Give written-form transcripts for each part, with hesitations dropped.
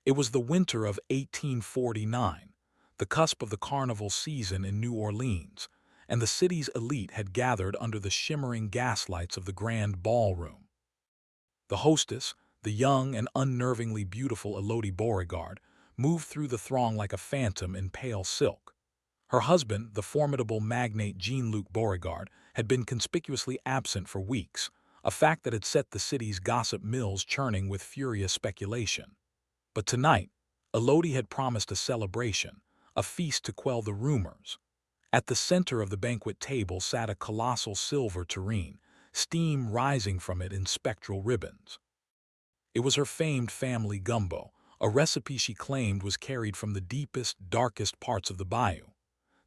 It was the winter of 1849, the cusp of the carnival season in New Orleans, and the city's elite had gathered under the shimmering gaslights of the grand ballroom. The hostess, the young and unnervingly beautiful Elodie Beauregard, moved through the throng like a phantom in pale silk. Her husband, the formidable magnate Jean-Luc Beauregard, had been conspicuously absent for weeks, a fact that had set the city's gossip mills churning with furious speculation. But tonight, Elodie had promised a celebration, a feast to quell the rumors. At the center of the banquet table sat a colossal silver tureen, steam rising from it in spectral ribbons. It was her famed family gumbo, a recipe she claimed was carried from the deepest, darkest parts of the bayou.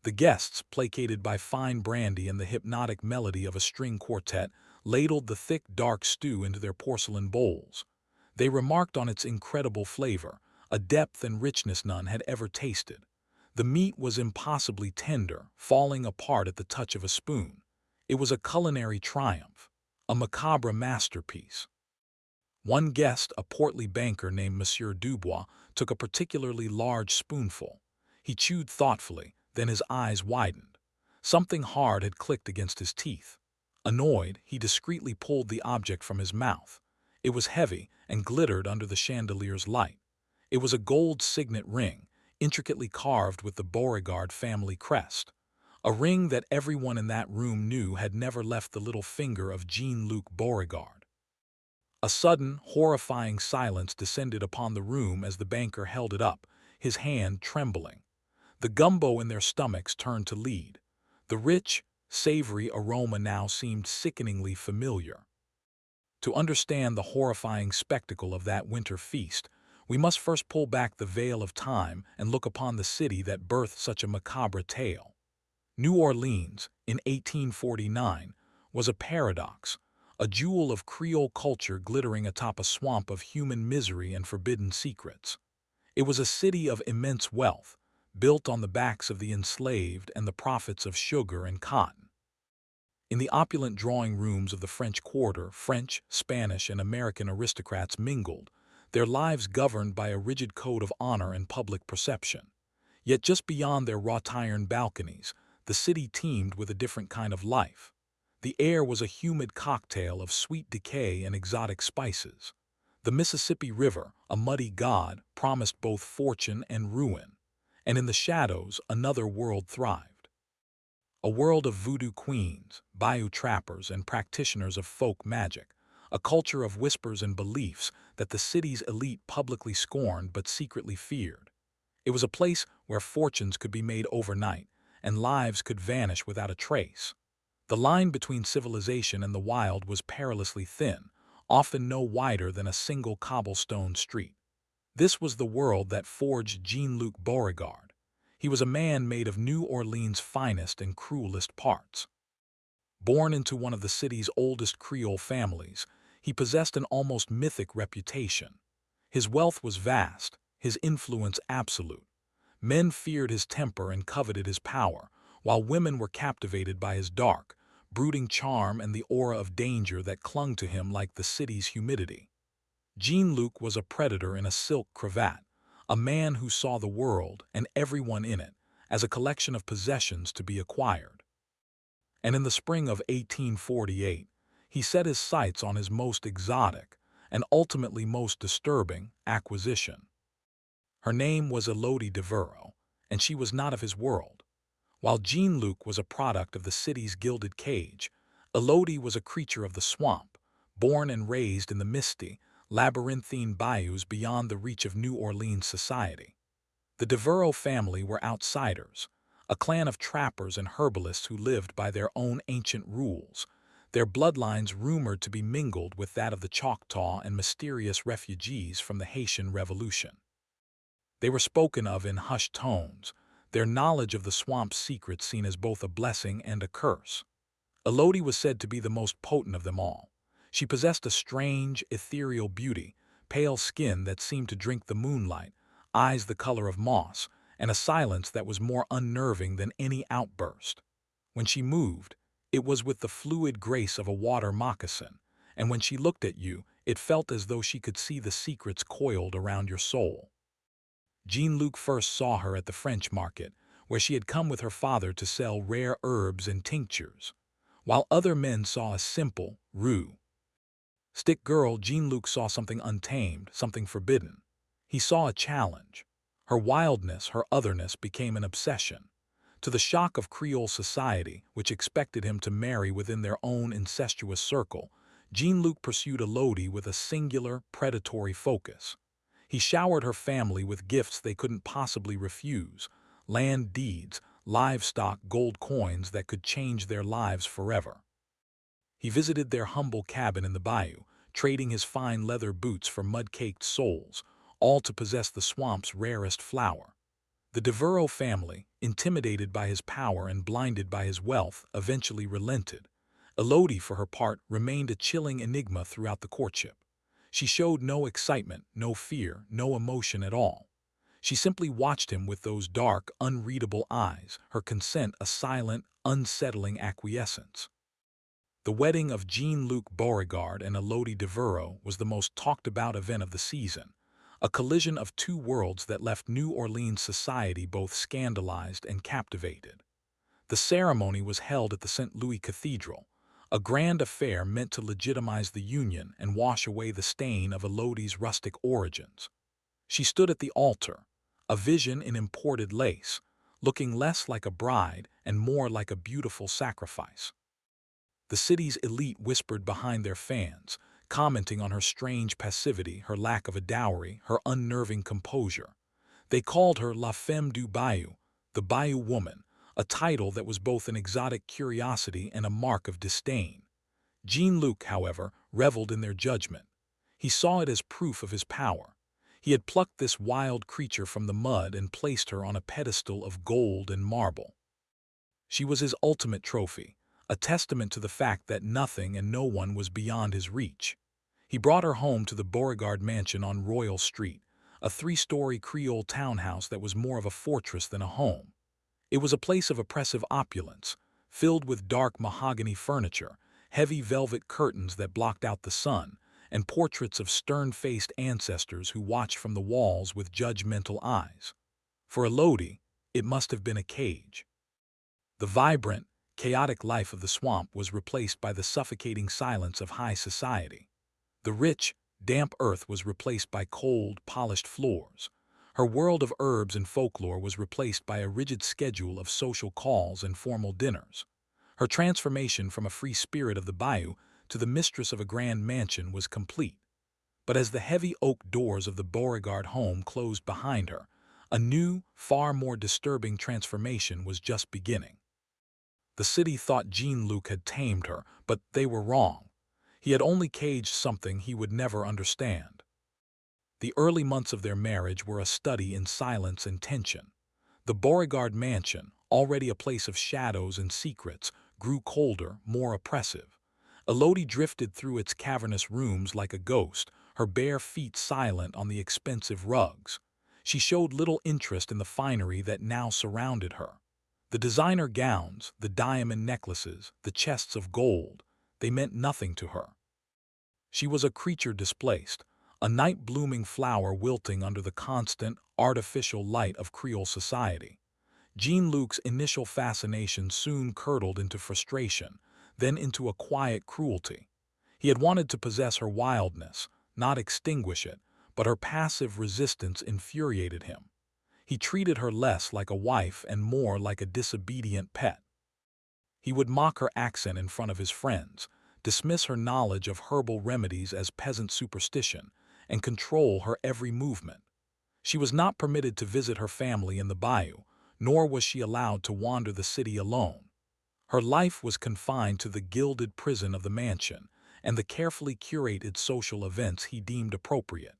The guests, placated by fine brandy and the hypnotic melody of a string quartet, ladled the thick, dark stew into their porcelain bowls. They remarked on its incredible flavor, a depth and richness none had ever tasted. The meat was impossibly tender, falling apart at the touch of a spoon. It was a culinary triumph, a macabre masterpiece. One guest, a portly banker named Monsieur Dubois, took a particularly large spoonful. He chewed thoughtfully, then his eyes widened. Something hard had clicked against his teeth. Annoyed, he discreetly pulled the object from his mouth. It was heavy and glittered under the chandelier's light. It was a gold signet ring, intricately carved with the Beauregard family crest. A ring that everyone in that room knew had never left the little finger of Jean-Luc Beauregard. A sudden, horrifying silence descended upon the room as the banker held it up, his hand trembling. The gumbo in their stomachs turned to lead. The rich, savory aroma now seemed sickeningly familiar. To understand the horrifying spectacle of that winter feast, we must first pull back the veil of time and look upon the city that birthed such a macabre tale. New Orleans, in 1849, was a paradox, a jewel of Creole culture glittering atop a swamp of human misery and forbidden secrets. It was a city of immense wealth, built on the backs of the enslaved and the profits of sugar and cotton. In the opulent drawing rooms of the French Quarter, French, Spanish, and American aristocrats mingled, their lives governed by a rigid code of honor and public perception. Yet just beyond their wrought-iron balconies, the city teemed with a different kind of life. The air was a humid cocktail of sweet decay and exotic spices. The Mississippi River, a muddy god, promised both fortune and ruin. And in the shadows, another world thrived. A world of voodoo queens, bayou trappers, and practitioners of folk magic. A culture of whispers and beliefs that the city's elite publicly scorned but secretly feared. It was a place where fortunes could be made overnight, and lives could vanish without a trace. The line between civilization and the wild was perilously thin, often no wider than a single cobblestone street. This was the world that forged Jean-Luc Beauregard. He was a man made of New Orleans' finest and cruelest parts. Born into one of the city's oldest Creole families, he possessed an almost mythic reputation. His wealth was vast, his influence absolute. Men feared his temper and coveted his power, while women were captivated by his dark, brooding charm and the aura of danger that clung to him like the city's humidity. Jean-Luc was a predator in a silk cravat, a man who saw the world, and everyone in it, as a collection of possessions to be acquired. And in the spring of 1848, he set his sights on his most exotic, and ultimately most disturbing, acquisition. Her name was Elodie Devereux, and she was not of his world. While Jean-Luc was a product of the city's gilded cage, Elodie was a creature of the swamp, born and raised in the misty, labyrinthine bayous beyond the reach of New Orleans society. The Devereux family were outsiders, a clan of trappers and herbalists who lived by their own ancient rules, their bloodlines rumored to be mingled with that of the Choctaw and mysterious refugees from the Haitian Revolution. They were spoken of in hushed tones, their knowledge of the swamp's secrets seen as both a blessing and a curse. Elodie was said to be the most potent of them all. She possessed a strange, ethereal beauty, pale skin that seemed to drink the moonlight, eyes the color of moss, and a silence that was more unnerving than any outburst. When she moved, it was with the fluid grace of a water moccasin, and when she looked at you, it felt as though she could see the secrets coiled around your soul. Jean-Luc first saw her at the French market, where she had come with her father to sell rare herbs and tinctures. While other men saw a simple, stick girl, Jean-Luc saw something untamed, something forbidden. He saw a challenge. Her wildness, her otherness became an obsession. To the shock of Creole society, which expected him to marry within their own incestuous circle, Jean-Luc pursued Elodie with a singular, predatory focus. He showered her family with gifts they couldn't possibly refuse: land deeds, livestock, gold coins that could change their lives forever. He visited their humble cabin in the bayou, trading his fine leather boots for mud-caked soles, all to possess the swamp's rarest flower. The Devereux family, intimidated by his power and blinded by his wealth, eventually relented. Elodie, for her part, remained a chilling enigma throughout the courtship. She showed no excitement, no fear, no emotion at all. She simply watched him with those dark, unreadable eyes, her consent a silent, unsettling acquiescence. The wedding of Jean-Luc Beauregard and Elodie Devereux was the most talked-about event of the season, a collision of two worlds that left New Orleans society both scandalized and captivated. The ceremony was held at the St. Louis Cathedral, a grand affair meant to legitimize the union and wash away the stain of Elodie's rustic origins. She stood at the altar, a vision in imported lace, looking less like a bride and more like a beautiful sacrifice. The city's elite whispered behind their fans, commenting on her strange passivity, her lack of a dowry, her unnerving composure. They called her La Femme du Bayou, the Bayou Woman, a title that was both an exotic curiosity and a mark of disdain. Jean-Luc, however, reveled in their judgment. He saw it as proof of his power. He had plucked this wild creature from the mud and placed her on a pedestal of gold and marble. She was his ultimate trophy, a testament to the fact that nothing and no one was beyond his reach. He brought her home to the Beauregard mansion on Royal Street, a three-story Creole townhouse that was more of a fortress than a home. It was a place of oppressive opulence, filled with dark mahogany furniture, heavy velvet curtains that blocked out the sun, and portraits of stern-faced ancestors who watched from the walls with judgmental eyes. For Elodie, it must have been a cage. The vibrant, chaotic life of the swamp was replaced by the suffocating silence of high society. The rich, damp earth was replaced by cold, polished floors. Her world of herbs and folklore was replaced by a rigid schedule of social calls and formal dinners. Her transformation from a free spirit of the bayou to the mistress of a grand mansion was complete. But as the heavy oak doors of the Beauregard home closed behind her, a new, far more disturbing transformation was just beginning. The city thought Jean-Luc had tamed her, but they were wrong. He had only caged something he would never understand. The early months of their marriage were a study in silence and tension. The Beauregard mansion, already a place of shadows and secrets, grew colder, more oppressive. Elodie drifted through its cavernous rooms like a ghost, her bare feet silent on the expensive rugs. She showed little interest in the finery that now surrounded her. The designer gowns, the diamond necklaces, the chests of gold, they meant nothing to her. She was a creature displaced, a night-blooming flower wilting under the constant, artificial light of Creole society. Jean-Luc's initial fascination soon curdled into frustration, then into a quiet cruelty. He had wanted to possess her wildness, not extinguish it, but her passive resistance infuriated him. He treated her less like a wife and more like a disobedient pet. He would mock her accent in front of his friends, dismiss her knowledge of herbal remedies as peasant superstition, and control her every movement. She was not permitted to visit her family in the bayou, nor was she allowed to wander the city alone. Her life was confined to the gilded prison of the mansion and the carefully curated social events he deemed appropriate.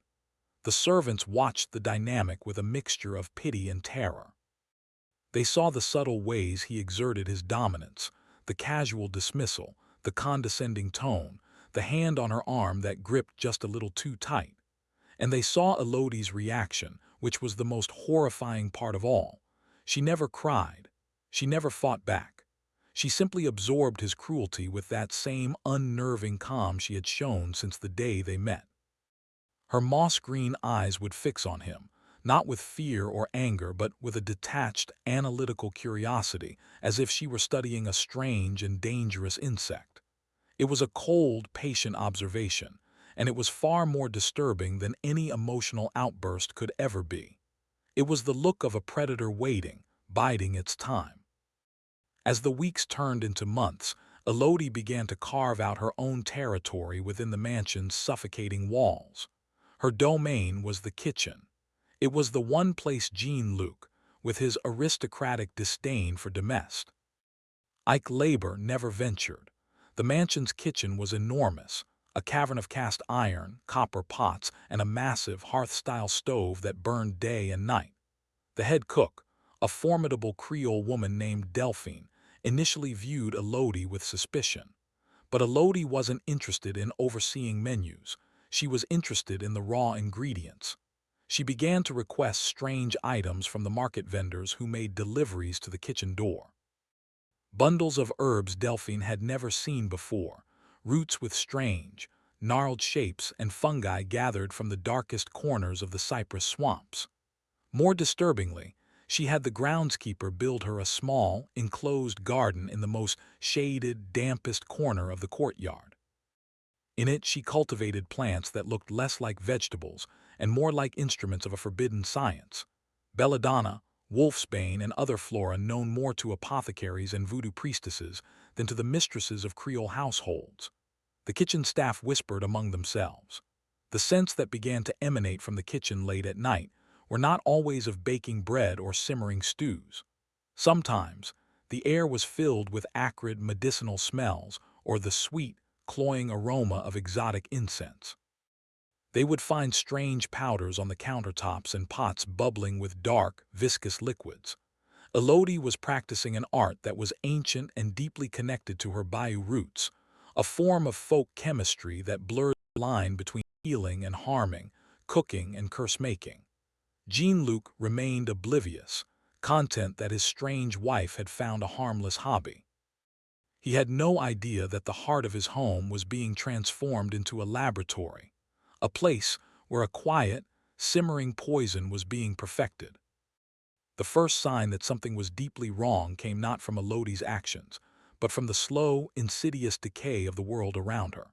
The servants watched the dynamic with a mixture of pity and terror. They saw the subtle ways he exerted his dominance, the casual dismissal, the condescending tone, the hand on her arm that gripped just a little too tight. And they saw Elodie's reaction, which was the most horrifying part of all. She never cried. She never fought back. She simply absorbed his cruelty with that same unnerving calm she had shown since the day they met. Her moss-green eyes would fix on him, not with fear or anger, but with a detached, analytical curiosity, as if she were studying a strange and dangerous insect. It was a cold, patient observation, and it was far more disturbing than any emotional outburst could ever be. It was the look of a predator waiting, biding its time. As the weeks turned into months, Elodie began to carve out her own territory within the mansion's suffocating walls. Her domain was the kitchen. It was the one place Jean-Luc, with his aristocratic disdain for domestic labor, never ventured. The mansion's kitchen was enormous, a cavern of cast iron, copper pots, and a massive hearth-style stove that burned day and night. The head cook, a formidable Creole woman named Delphine, initially viewed Elodie with suspicion. But Elodie wasn't interested in overseeing menus. She was interested in the raw ingredients. She began to request strange items from the market vendors who made deliveries to the kitchen door. Bundles of herbs Delphine had never seen before, roots with strange, gnarled shapes, and fungi gathered from the darkest corners of the cypress swamps. More disturbingly, she had the groundskeeper build her a small, enclosed garden in the most shaded, dampest corner of the courtyard. In it she cultivated plants that looked less like vegetables and more like instruments of a forbidden science. Belladonna, wolfsbane, and other flora known more to apothecaries and voodoo priestesses than to the mistresses of Creole households. The kitchen staff whispered among themselves. The scents that began to emanate from the kitchen late at night were not always of baking bread or simmering stews. Sometimes, the air was filled with acrid medicinal smells or the sweet, cloying aroma of exotic incense. They would find strange powders on the countertops and pots bubbling with dark, viscous liquids. Elodie was practicing an art that was ancient and deeply connected to her Bayou roots, a form of folk chemistry that blurred the line between healing and harming, cooking and curse-making. Jean-Luc remained oblivious, content that his strange wife had found a harmless hobby. He had no idea that the heart of his home was being transformed into a laboratory, a place where a quiet, simmering poison was being perfected. The first sign that something was deeply wrong came not from Elodie's actions, but from the slow, insidious decay of the world around her.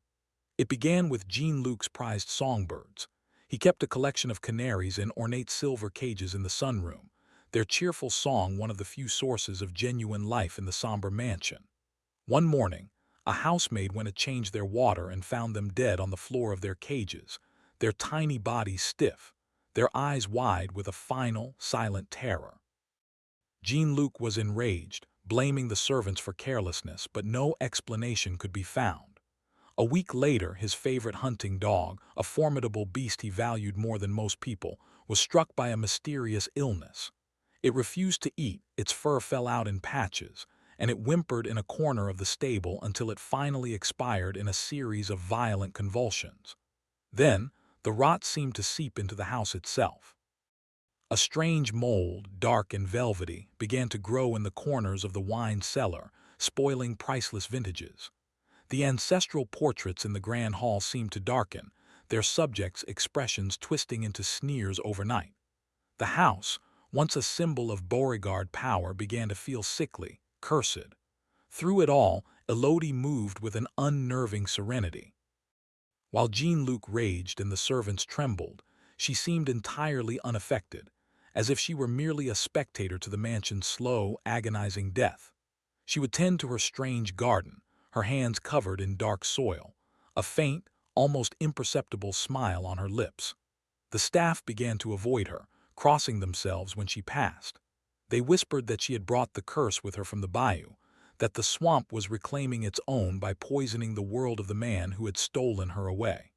It began with Jean-Luc's prized songbirds. He kept a collection of canaries in ornate silver cages in the sunroom, their cheerful song one of the few sources of genuine life in the somber mansion. One morning, a housemaid went to change their water and found them dead on the floor of their cages, their tiny bodies stiff, their eyes wide with a final, silent terror. Jean-Luc was enraged, blaming the servants for carelessness, but no explanation could be found. A week later, his favorite hunting dog, a formidable beast he valued more than most people, was struck by a mysterious illness. It refused to eat, its fur fell out in patches, and it whimpered in a corner of the stable until it finally expired in a series of violent convulsions. Then, the rot seemed to seep into the house itself. A strange mold, dark and velvety, began to grow in the corners of the wine cellar, spoiling priceless vintages. The ancestral portraits in the grand hall seemed to darken, their subjects' expressions twisting into sneers overnight. The house, once a symbol of Beauregard power, began to feel sickly, cursed. Through it all, Elodie moved with an unnerving serenity. While Jean-Luc raged and the servants trembled, she seemed entirely unaffected, as if she were merely a spectator to the mansion's slow, agonizing death. She would tend to her strange garden, her hands covered in dark soil, a faint, almost imperceptible smile on her lips. The staff began to avoid her, crossing themselves when she passed. They whispered that she had brought the curse with her from the bayou, that the swamp was reclaiming its own by poisoning the world of the man who had stolen her away.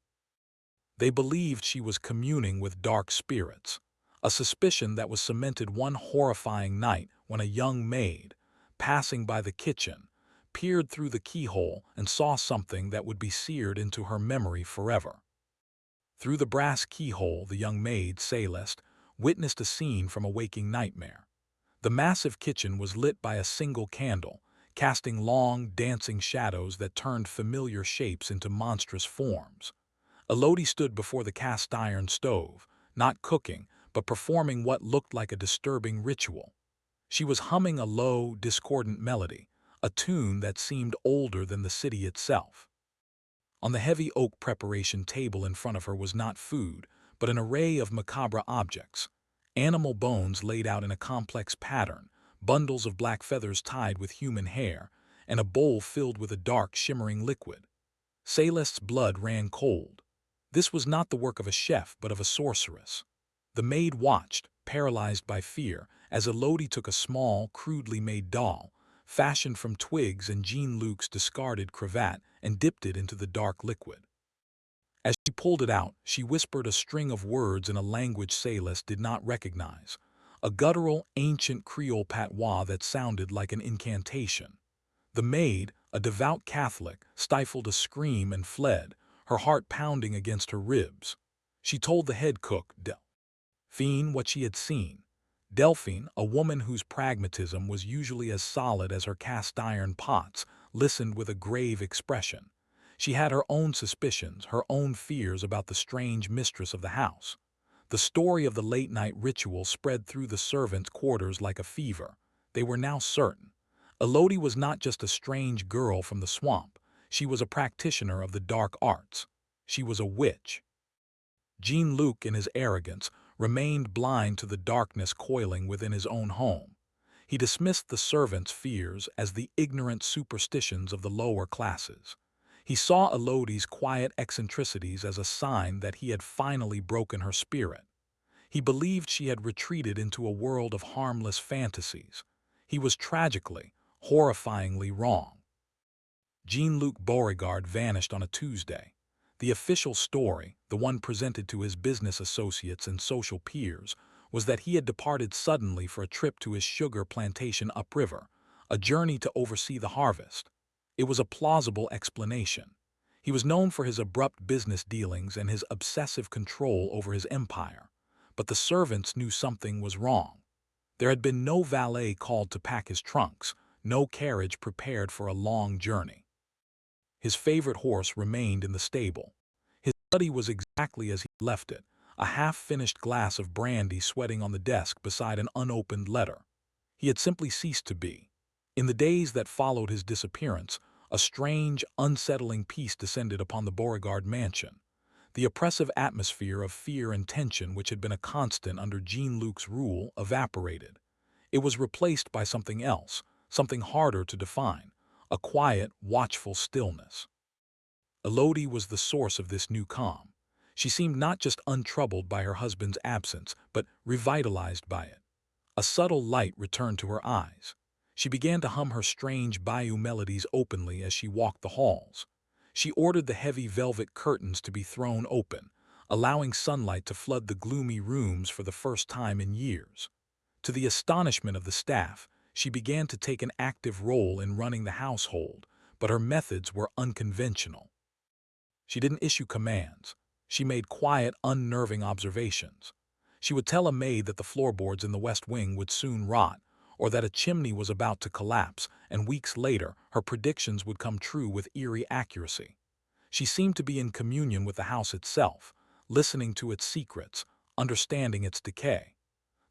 They believed she was communing with dark spirits, a suspicion that was cemented one horrifying night when a young maid, passing by the kitchen, peered through the keyhole and saw something that would be seared into her memory forever. Through the brass keyhole, the young maid, Celeste, witnessed a scene from a waking nightmare. The massive kitchen was lit by a single candle, casting long, dancing shadows that turned familiar shapes into monstrous forms. Elodie stood before the cast-iron stove, not cooking, but performing what looked like a disturbing ritual. She was humming a low, discordant melody, a tune that seemed older than the city itself. On the heavy oak preparation table in front of her was not food, but an array of macabre objects. Animal bones laid out in a complex pattern, bundles of black feathers tied with human hair, and a bowl filled with a dark, shimmering liquid. Celeste's blood ran cold. This was not the work of a chef, but of a sorceress. The maid watched, paralyzed by fear, as Elodie took a small, crudely made doll, fashioned from twigs and Jean-Luc's discarded cravat, and dipped it into the dark liquid. As she pulled it out, she whispered a string of words in a language Celeste did not recognize, a guttural, ancient Creole patois that sounded like an incantation. The maid, a devout Catholic, stifled a scream and fled, her heart pounding against her ribs. She told the head cook, Delphine, what she had seen. Delphine, a woman whose pragmatism was usually as solid as her cast-iron pots, listened with a grave expression. She had her own suspicions, her own fears about the strange mistress of the house. The story of the late-night ritual spread through the servants' quarters like a fever. They were now certain. Elodie was not just a strange girl from the swamp. She was a practitioner of the dark arts. She was a witch. Jean-Luc, in his arrogance, remained blind to the darkness coiling within his own home. He dismissed the servants' fears as the ignorant superstitions of the lower classes. He saw Elodie's quiet eccentricities as a sign that he had finally broken her spirit. He believed she had retreated into a world of harmless fantasies. He was tragically, horrifyingly wrong. Jean-Luc Beauregard vanished on a Tuesday. The official story, the one presented to his business associates and social peers, was that he had departed suddenly for a trip to his sugar plantation upriver, a journey to oversee the harvest. It was a plausible explanation. He was known for his abrupt business dealings and his obsessive control over his empire. But the servants knew something was wrong. There had been no valet called to pack his trunks, no carriage prepared for a long journey. His favorite horse remained in the stable. His study was exactly as he left it, a half-finished glass of brandy sweating on the desk beside an unopened letter. He had simply ceased to be. In the days that followed his disappearance, a strange, unsettling peace descended upon the Beauregard mansion. The oppressive atmosphere of fear and tension which had been a constant under Jean-Luc's rule evaporated. It was replaced by something else, something harder to define, a quiet, watchful stillness. Elodie was the source of this new calm. She seemed not just untroubled by her husband's absence, but revitalized by it. A subtle light returned to her eyes. She began to hum her strange bayou melodies openly as she walked the halls. She ordered the heavy velvet curtains to be thrown open, allowing sunlight to flood the gloomy rooms for the first time in years. To the astonishment of the staff, she began to take an active role in running the household, but her methods were unconventional. She didn't issue commands. She made quiet, unnerving observations. She would tell a maid that the floorboards in the West Wing would soon rot, or that a chimney was about to collapse, and weeks later, her predictions would come true with eerie accuracy. She seemed to be in communion with the house itself, listening to its secrets, understanding its decay.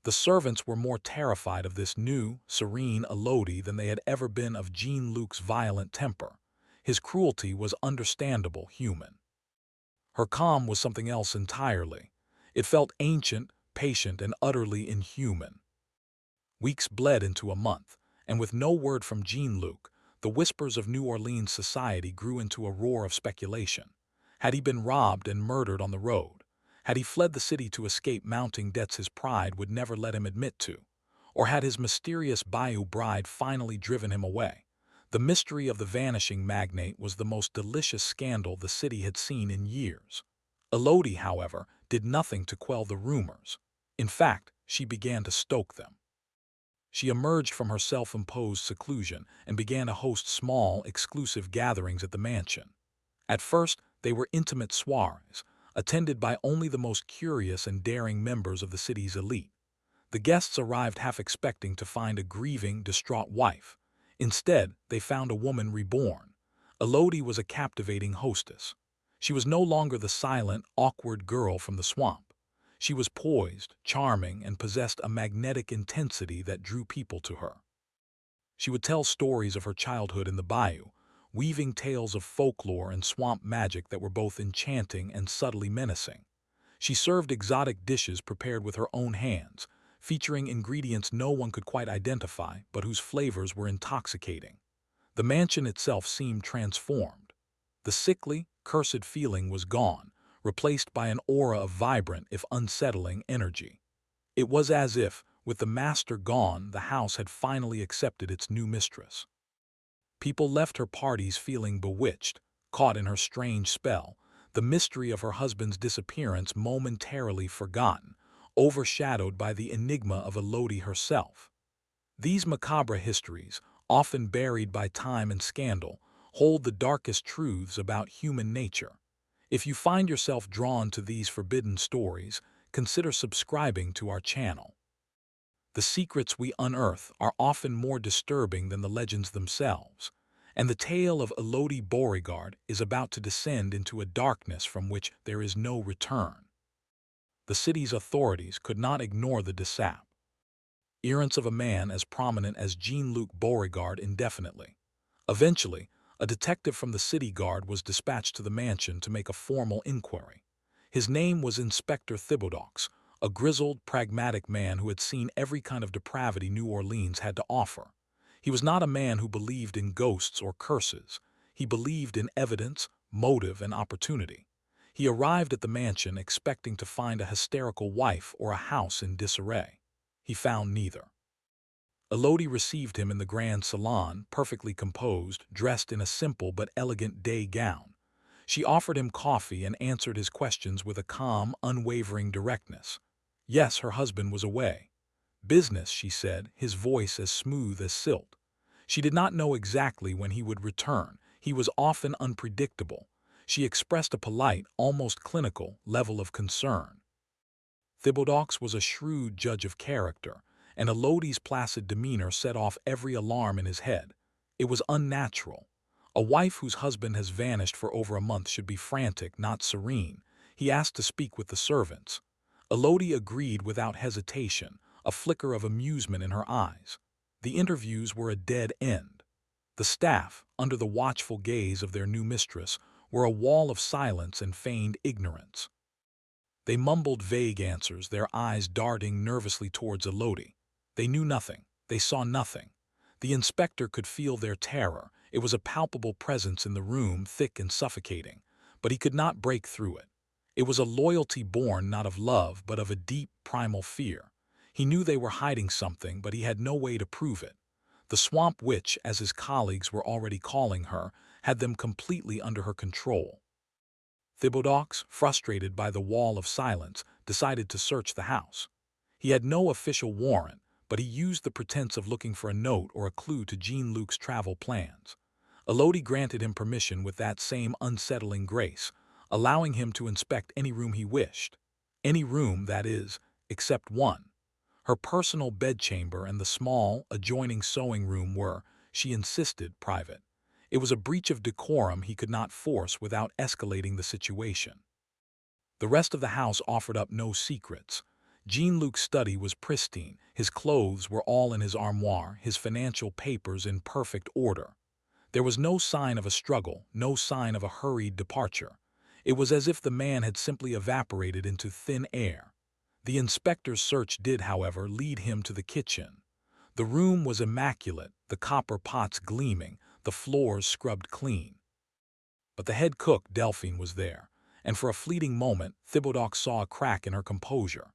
The servants were more terrified of this new, serene Elodie than they had ever been of Jean-Luc's violent temper. His cruelty was understandable, human. Her calm was something else entirely. It felt ancient, patient, and utterly inhuman. Weeks bled into a month, and with no word from Jean-Luc, the whispers of New Orleans society grew into a roar of speculation. Had he been robbed and murdered on the road? Had he fled the city to escape mounting debts his pride would never let him admit to? Or had his mysterious bayou bride finally driven him away? The mystery of the vanishing magnate was the most delicious scandal the city had seen in years. Elodie, however, did nothing to quell the rumors. In fact, she began to stoke them. She emerged from her self-imposed seclusion and began to host small, exclusive gatherings at the mansion. At first, they were intimate soirees, attended by only the most curious and daring members of the city's elite. The guests arrived half expecting to find a grieving, distraught wife. Instead, they found a woman reborn. Elodie was a captivating hostess. She was no longer the silent, awkward girl from the swamp. She was poised, charming, and possessed a magnetic intensity that drew people to her. She would tell stories of her childhood in the bayou, weaving tales of folklore and swamp magic that were both enchanting and subtly menacing. She served exotic dishes prepared with her own hands, featuring ingredients no one could quite identify but whose flavors were intoxicating. The mansion itself seemed transformed. The sickly, cursed feeling was gone, replaced by an aura of vibrant, if unsettling, energy. It was as if, with the master gone, the house had finally accepted its new mistress. People left her parties feeling bewitched, caught in her strange spell, the mystery of her husband's disappearance momentarily forgotten, overshadowed by the enigma of Elodie herself. These macabre histories, often buried by time and scandal, hold the darkest truths about human nature. If you find yourself drawn to these forbidden stories, consider subscribing to our channel. The secrets we unearth are often more disturbing than the legends themselves, and the tale of Elodie Beauregard is about to descend into a darkness from which there is no return. The city's authorities could not ignore the disappearance of a man as prominent as Jean-Luc Beauregard indefinitely. Eventually, a detective from the city guard was dispatched to the mansion to make a formal inquiry. His name was Inspector Thibodeaux, a grizzled, pragmatic man who had seen every kind of depravity New Orleans had to offer. He was not a man who believed in ghosts or curses. He believed in evidence, motive, and opportunity. He arrived at the mansion expecting to find a hysterical wife or a house in disarray. He found neither. Elodie received him in the grand salon, perfectly composed, dressed in a simple but elegant day gown. She offered him coffee and answered his questions with a calm, unwavering directness. Yes, her husband was away. Business, she said, his voice as smooth as silk. She did not know exactly when he would return. He was often unpredictable. She expressed a polite, almost clinical, level of concern. Thibodeaux was a shrewd judge of character, and Elodie's placid demeanor set off every alarm in his head. It was unnatural. A wife whose husband has vanished for over a month should be frantic, not serene. He asked to speak with the servants. Elodie agreed without hesitation, a flicker of amusement in her eyes. The interviews were a dead end. The staff, under the watchful gaze of their new mistress, were a wall of silence and feigned ignorance. They mumbled vague answers, their eyes darting nervously towards Elodie. They knew nothing. They saw nothing. The inspector could feel their terror. It was a palpable presence in the room, thick and suffocating, but he could not break through it. It was a loyalty born not of love, but of a deep, primal fear. He knew they were hiding something, but he had no way to prove it. The swamp witch, as his colleagues were already calling her, had them completely under her control. Thibodeaux, frustrated by the wall of silence, decided to search the house. He had no official warrant, but he used the pretense of looking for a note or a clue to Jean-Luc's travel plans. Elodie granted him permission with that same unsettling grace, allowing him to inspect any room he wished. Any room, that is, except one. Her personal bedchamber and the small, adjoining sewing room were, she insisted, private. It was a breach of decorum he could not force without escalating the situation. The rest of the house offered up no secrets. Jean-Luc's study was pristine, his clothes were all in his armoire, his financial papers in perfect order. There was no sign of a struggle, no sign of a hurried departure. It was as if the man had simply evaporated into thin air. The inspector's search did, however, lead him to the kitchen. The room was immaculate, the copper pots gleaming, the floors scrubbed clean. But the head cook, Delphine, was there, and for a fleeting moment, Thibodeaux saw a crack in her composure.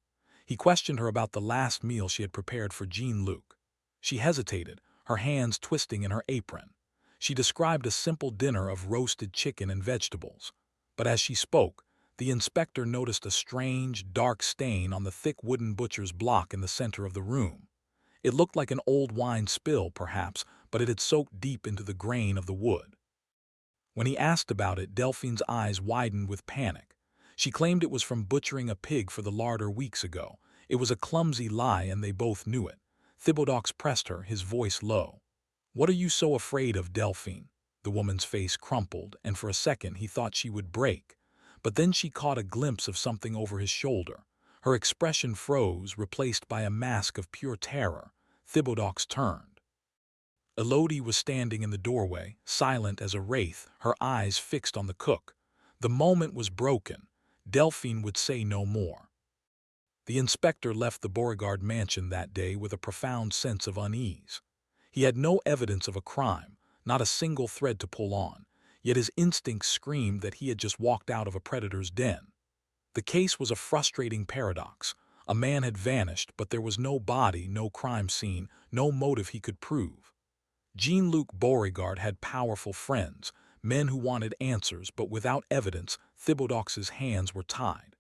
He questioned her about the last meal she had prepared for Jean-Luc. She hesitated, her hands twisting in her apron. She described a simple dinner of roasted chicken and vegetables. But as she spoke, the inspector noticed a strange, dark stain on the thick wooden butcher's block in the center of the room. It looked like an old wine spill, perhaps, but it had soaked deep into the grain of the wood. When he asked about it, Delphine's eyes widened with panic. She claimed it was from butchering a pig for the larder weeks ago. It was a clumsy lie, and they both knew it. Thibodeaux pressed her, his voice low. "What are you so afraid of, Delphine?" The woman's face crumpled, and for a second he thought she would break. But then she caught a glimpse of something over his shoulder. Her expression froze, replaced by a mask of pure terror. Thibodeaux turned. Elodie was standing in the doorway, silent as a wraith, her eyes fixed on the cook. The moment was broken. Delphine would say no more. The inspector left the Beauregard mansion that day with a profound sense of unease. He had no evidence of a crime, not a single thread to pull on, yet his instincts screamed that he had just walked out of a predator's den. The case was a frustrating paradox. A man had vanished, but there was no body, no crime scene, no motive he could prove. Jean-Luc Beauregard had powerful friends, men who wanted answers, but without evidence, Thibaudaux's hands were tied.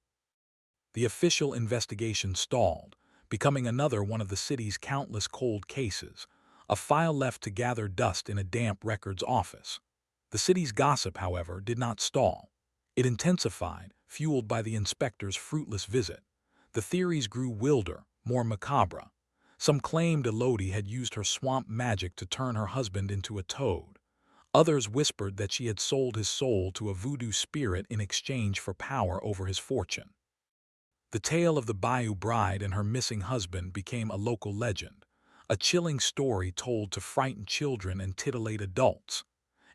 The official investigation stalled, becoming another one of the city's countless cold cases, a file left to gather dust in a damp records office. The city's gossip, however, did not stall. It intensified, fueled by the inspector's fruitless visit. The theories grew wilder, more macabre. Some claimed Elodie had used her swamp magic to turn her husband into a toad. Others whispered that she had sold his soul to a voodoo spirit in exchange for power over his fortune. The tale of the Bayou bride and her missing husband became a local legend, a chilling story told to frighten children and titillate adults.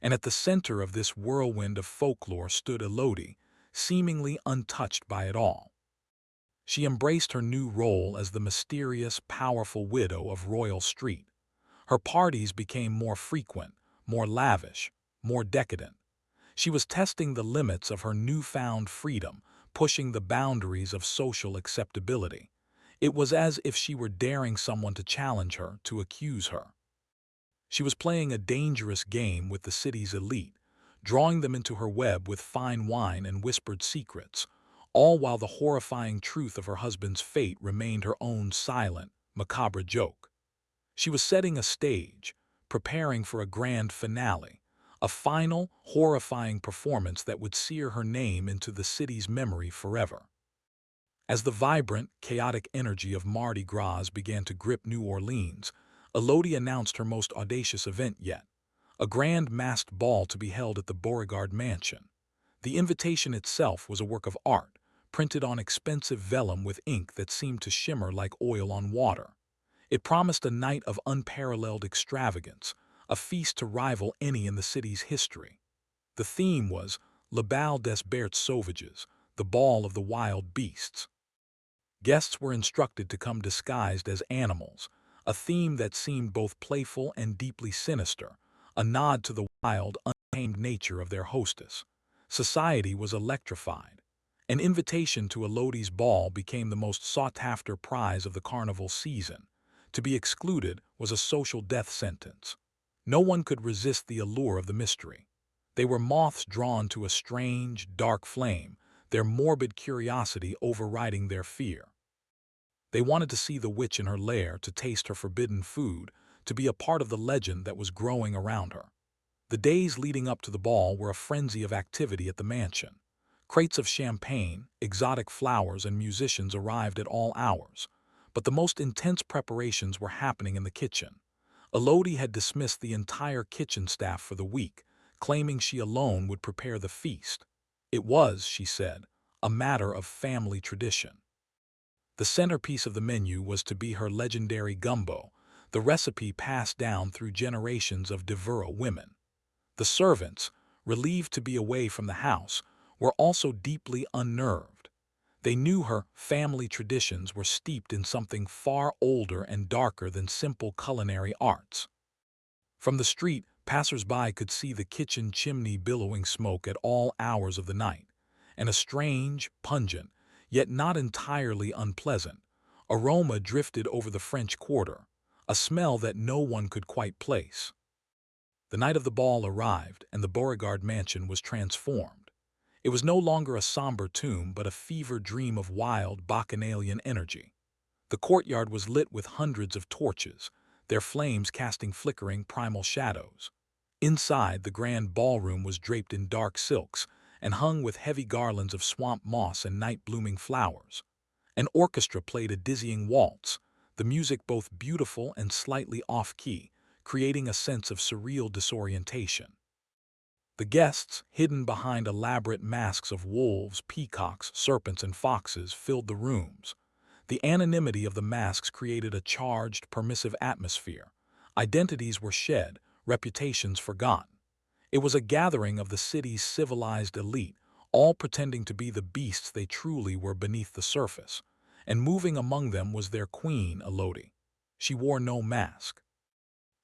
And at the center of this whirlwind of folklore stood Elodie, seemingly untouched by it all. She embraced her new role as the mysterious, powerful widow of Royal Street. Her parties became more frequent, more lavish, more decadent. She was testing the limits of her newfound freedom, pushing the boundaries of social acceptability. It was as if she were daring someone to challenge her, to accuse her. She was playing a dangerous game with the city's elite, drawing them into her web with fine wine and whispered secrets, all while the horrifying truth of her husband's fate remained her own silent, macabre joke. She was setting a stage, preparing for a grand finale, a final, horrifying performance that would sear her name into the city's memory forever. As the vibrant, chaotic energy of Mardi Gras began to grip New Orleans, Elodie announced her most audacious event yet, a grand masked ball to be held at the Beauregard mansion. The invitation itself was a work of art, printed on expensive vellum with ink that seemed to shimmer like oil on water. It promised a night of unparalleled extravagance, a feast to rival any in the city's history. The theme was Le Bal des Bêtes Sauvages, the ball of the wild beasts. Guests were instructed to come disguised as animals, a theme that seemed both playful and deeply sinister, a nod to the wild, untamed nature of their hostess. Society was electrified. An invitation to Elodie's ball became the most sought-after prize of the carnival season. To be excluded was a social death sentence. No one could resist the allure of the mystery. They were moths drawn to a strange, dark flame, their morbid curiosity overriding their fear. They wanted to see the witch in her lair, to taste her forbidden food, to be a part of the legend that was growing around her. The days leading up to the ball were a frenzy of activity at the mansion. Crates of champagne, exotic flowers, and musicians arrived at all hours. But the most intense preparations were happening in the kitchen. Elodie had dismissed the entire kitchen staff for the week, claiming she alone would prepare the feast. It was, she said, a matter of family tradition. The centerpiece of the menu was to be her legendary gumbo, the recipe passed down through generations of Devereux women. The servants, relieved to be away from the house, were also deeply unnerved. They knew her family traditions were steeped in something far older and darker than simple culinary arts. From the street, passers-by could see the kitchen chimney billowing smoke at all hours of the night, and a strange, pungent, yet not entirely unpleasant, aroma drifted over the French Quarter, a smell that no one could quite place. The night of the ball arrived, and the Beauregard mansion was transformed. It was no longer a somber tomb, but a fever dream of wild, bacchanalian energy. The courtyard was lit with hundreds of torches, their flames casting flickering primal shadows. Inside, the grand ballroom was draped in dark silks and hung with heavy garlands of swamp moss and night-blooming flowers. An orchestra played a dizzying waltz, the music both beautiful and slightly off-key, creating a sense of surreal disorientation. The guests, hidden behind elaborate masks of wolves, peacocks, serpents, and foxes, filled the rooms. The anonymity of the masks created a charged, permissive atmosphere. Identities were shed, reputations forgotten. It was a gathering of the city's civilized elite, all pretending to be the beasts they truly were beneath the surface. And moving among them was their queen, Elodie. She wore no mask.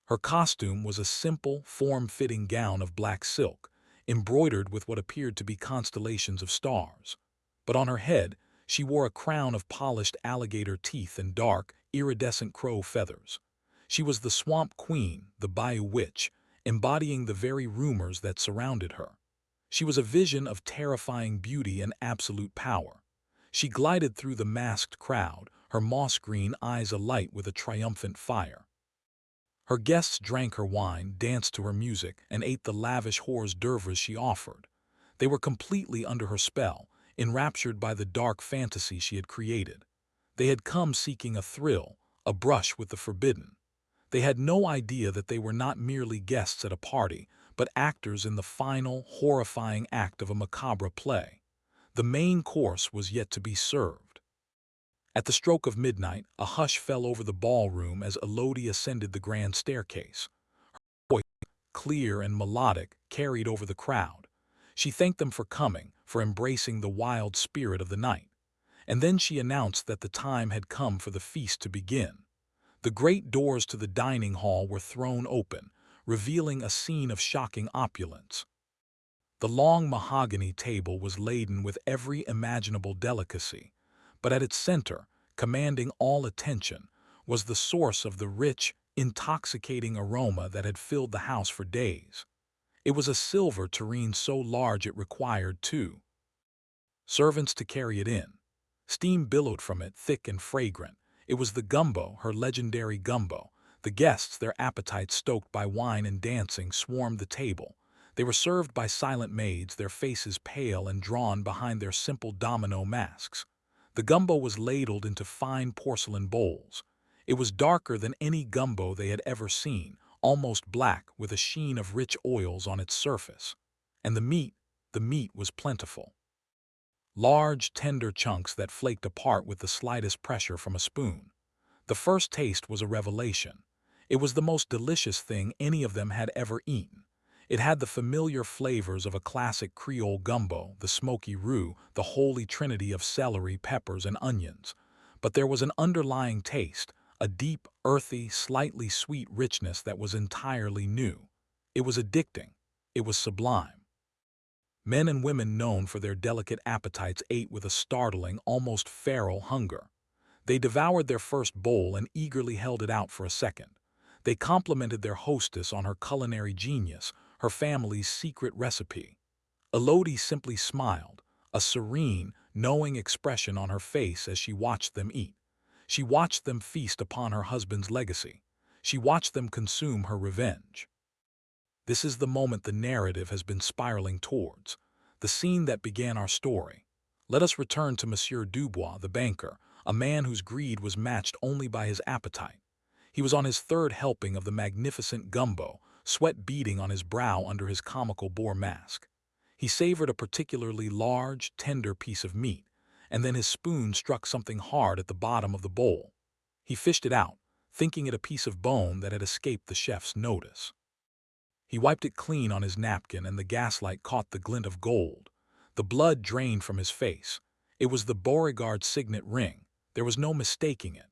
Her costume was a simple, form-fitting gown of black silk, embroidered with what appeared to be constellations of stars. But on her head, she wore a crown of polished alligator teeth and dark, iridescent crow feathers. She was the Swamp Queen, the Bayou Witch, embodying the very rumors that surrounded her. She was a vision of terrifying beauty and absolute power. She glided through the masked crowd, her moss-green eyes alight with a triumphant fire. Her guests drank her wine, danced to her music, and ate the lavish hors d'oeuvres she offered. They were completely under her spell, enraptured by the dark fantasy she had created. They had come seeking a thrill, a brush with the forbidden. They had no idea that they were not merely guests at a party, but actors in the final, horrifying act of a macabre play. The main course was yet to be served. At the stroke of midnight, a hush fell over the ballroom as Elodie ascended the grand staircase. Her voice, clear and melodic, carried over the crowd. She thanked them for coming, for embracing the wild spirit of the night. And then she announced that the time had come for the feast to begin. The great doors to the dining hall were thrown open, revealing a scene of shocking opulence. The long mahogany table was laden with every imaginable delicacy, but at its center, commanding all attention, was the source of the rich, intoxicating aroma that had filled the house for days. It was a silver tureen so large it required two servants to carry it in. Steam billowed from it, thick and fragrant. It was the Gumbo, her legendary Gumbo. The guests, their appetites stoked by wine and dancing, swarmed the table. They were served by silent maids, their faces pale and drawn behind their simple domino masks. The gumbo was ladled into fine porcelain bowls. It was darker than any gumbo they had ever seen, almost black with a sheen of rich oils on its surface. And the meat was plentiful. Large, tender chunks that flaked apart with the slightest pressure from a spoon. The first taste was a revelation. It was the most delicious thing any of them had ever eaten. It had the familiar flavors of a classic Creole gumbo, the smoky roux, the holy trinity of celery, peppers, and onions. But there was an underlying taste, a deep, earthy, slightly sweet richness that was entirely new. It was addicting. It was sublime. Men and women known for their delicate appetites ate with a startling, almost feral hunger. They devoured their first bowl and eagerly held it out for a second. They complimented their hostess on her culinary genius, her family's secret recipe. Elodie simply smiled, a serene, knowing expression on her face as she watched them eat. She watched them feast upon her husband's legacy. She watched them consume her revenge. This is the moment the narrative has been spiraling towards, the scene that began our story. Let us return to Monsieur Dubois, the banker, a man whose greed was matched only by his appetite. He was on his third helping of the magnificent gumbo, sweat beading on his brow under his comical boar mask. He savored a particularly large, tender piece of meat, and then his spoon struck something hard at the bottom of the bowl. He fished it out, thinking it a piece of bone that had escaped the chef's notice. He wiped it clean on his napkin, and the gaslight caught the glint of gold. The blood drained from his face. It was the Beauregard's signet ring. There was no mistaking it.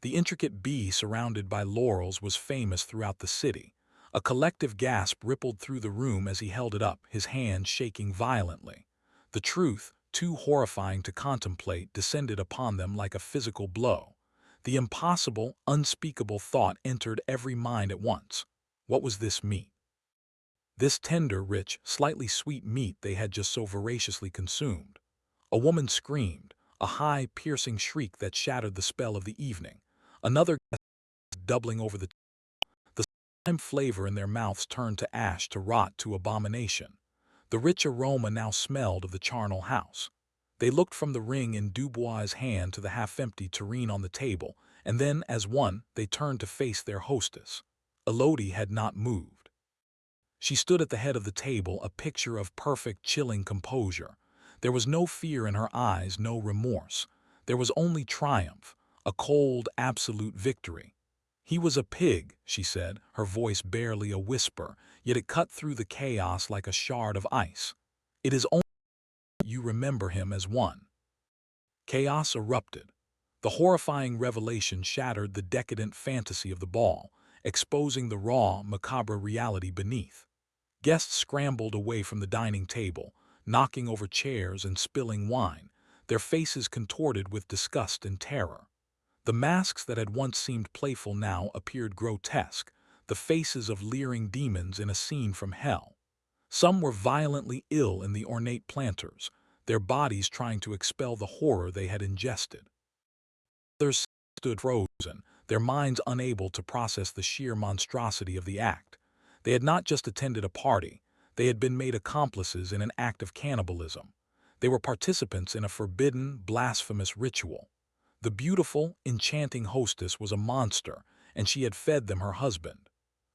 The intricate bee surrounded by laurels was famous throughout the city. A collective gasp rippled through the room as he held it up, his hand shaking violently. The truth, too horrifying to contemplate, descended upon them like a physical blow. The impossible, unspeakable thought entered every mind at once. What was this meat? This tender, rich, slightly sweet meat they had just so voraciously consumed. A woman screamed, a high, piercing shriek that shattered the spell of the evening. Another gasped, doubling over the slime flavor in their mouths turned to ash, to rot, to abomination. The rich aroma now smelled of the charnel house. They looked from the ring in Dubois' hand to the half-empty tureen on the table, and then, as one, they turned to face their hostess. Elodie had not moved. She stood at the head of the table, a picture of perfect, chilling composure. There was no fear in her eyes, no remorse. There was only triumph, A cold, absolute victory. "He was a pig," she said, her voice barely a whisper, yet it cut through the chaos like a shard of ice. "It is only you remember him as one." Chaos erupted. The horrifying revelation shattered the decadent fantasy of the ball, exposing the raw, macabre reality beneath. Guests scrambled away from the dining table, knocking over chairs and spilling wine, their faces contorted with disgust and terror. The masks that had once seemed playful now appeared grotesque, the faces of leering demons in a scene from hell. Some were violently ill in the ornate planters, their bodies trying to expel the horror they had ingested. Others stood frozen, their minds unable to process the sheer monstrosity of the act. They had not just attended a party, they had been made accomplices in an act of cannibalism. They were participants in a forbidden, blasphemous ritual. The beautiful, enchanting hostess was a monster, and she had fed them her husband.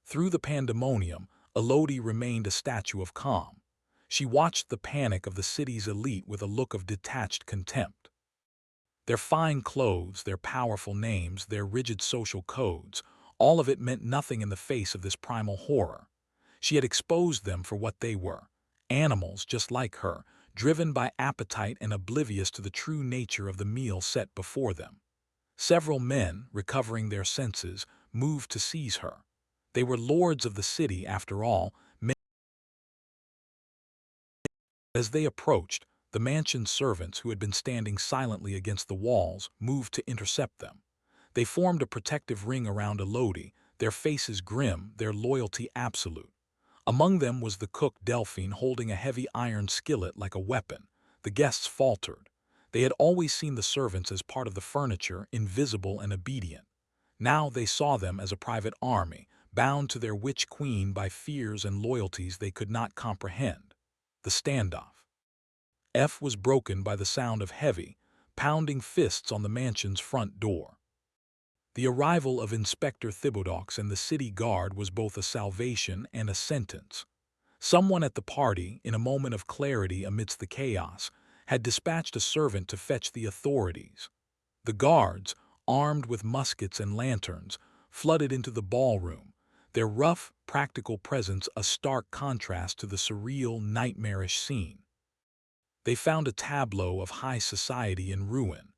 Through the pandemonium, Elodie remained a statue of calm. She watched the panic of the city's elite with a look of detached contempt. Their fine clothes, their powerful names, their rigid social codes, all of it meant nothing in the face of this primal horror. She had exposed them for what they were, animals just like her, driven by appetite and oblivious to the true nature of the meal set before them. Several men, recovering their senses, moved to seize her. They were lords of the city, after all. As they approached, the mansion's servants, who had been standing silently against the walls, moved to intercept them. They formed a protective ring around Elodie, their faces grim, their loyalty absolute. Among them was the cook Delphine, holding a heavy iron skillet like a weapon. The guests faltered. They had always seen the servants as part of the furniture, invisible and obedient. Now they saw them as a private army, bound to their witch queen by fears and loyalties they could not comprehend. The standoff. F was broken by the sound of heavy, pounding fists on the mansion's front door. The arrival of Inspector Thibodeaux and the city guard was both a salvation and a sentence. Someone at the party, in a moment of clarity amidst the chaos, had dispatched a servant to fetch the authorities. The guards, armed with muskets and lanterns, flooded into the ballroom, their rough, practical presence a stark contrast to the surreal, nightmarish scene. They found a tableau of high society in ruin.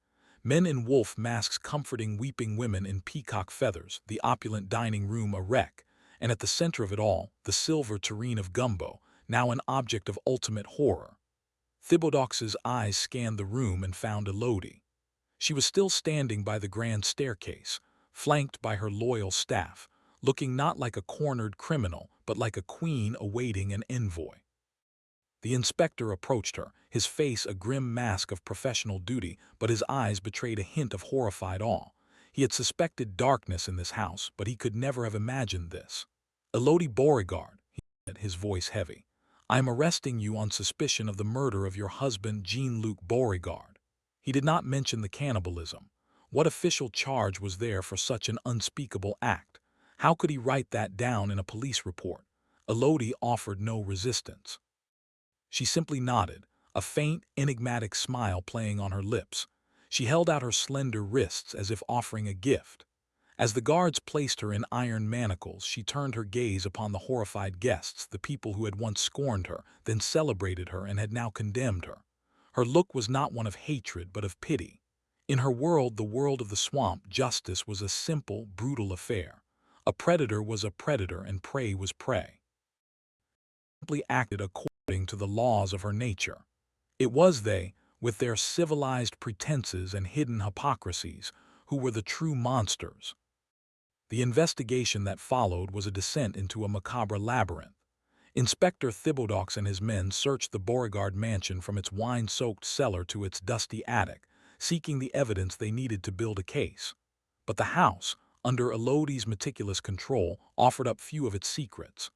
Men in wolf masks comforting weeping women in peacock feathers, the opulent dining room a wreck, and at the center of it all, the silver tureen of Gumbo, now an object of ultimate horror. Thibaudaux's eyes scanned the room and found Elodie. She was still standing by the grand staircase, flanked by her loyal staff, looking not like a cornered criminal, but like a queen awaiting an envoy. The inspector approached her, his face a grim mask of professional duty, but his eyes betrayed a hint of horrified awe. He had suspected darkness in this house, but he could never have imagined this. "Elodie Beauregard," he said, his voice heavy, "I am arresting you on suspicion of the murder of your husband, Jean-Luc Beauregard." He did not mention the cannibalism. What official charge was there for such an unspeakable act? How could he write that down in a police report? Elodie offered no resistance. She simply nodded, a faint, enigmatic smile playing on her lips. She held out her slender wrists as if offering a gift. As the guards placed her in iron manacles, she turned her gaze upon the horrified guests, the people who had once scorned her, then celebrated her and had now condemned her. Her look was not one of hatred, but of pity. In her world, the world of the swamp, justice was a simple, brutal affair. A predator was a predator and prey was prey. Simply acted according to the laws of her nature. It was they, with their civilized pretenses and hidden hypocrisies, who were the true monsters. The investigation that followed was a descent into a macabre labyrinth. Inspector Thibaudaux and his men searched the Beauregard mansion from its wine-soaked cellar to its dusty attic, seeking the evidence they needed to build a case. But the house, under Elodie's meticulous control, offered up few of its secrets.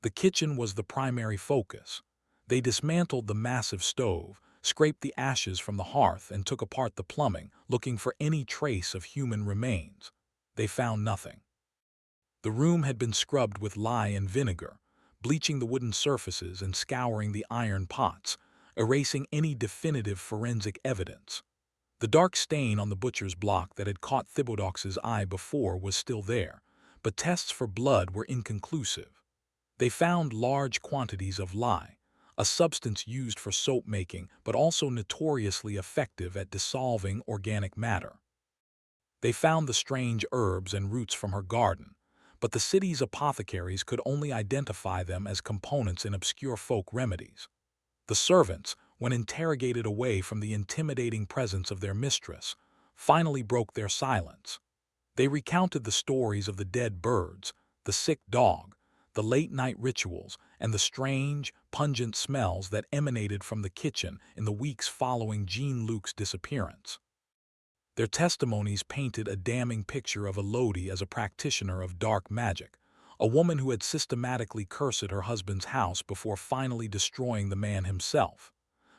The kitchen was the primary focus. They dismantled the massive stove, scraped the ashes from the hearth, and took apart the plumbing, looking for any trace of human remains. They found nothing. The room had been scrubbed with lye and vinegar, bleaching the wooden surfaces and scouring the iron pots, erasing any definitive forensic evidence. The dark stain on the butcher's block that had caught Thibaudot's eye before was still there, but tests for blood were inconclusive. They found large quantities of lye, a substance used for soap making but also notoriously effective at dissolving organic matter. They found the strange herbs and roots from her garden, but the city's apothecaries could only identify them as components in obscure folk remedies. The servants, when interrogated away from the intimidating presence of their mistress, finally broke their silence. They recounted the stories of the dead birds, the sick dog, the late-night rituals, and the strange, pungent smells that emanated from the kitchen in the weeks following Jean-Luc's disappearance. Their testimonies painted a damning picture of Elodie as a practitioner of dark magic, a woman who had systematically cursed her husband's house before finally destroying the man himself.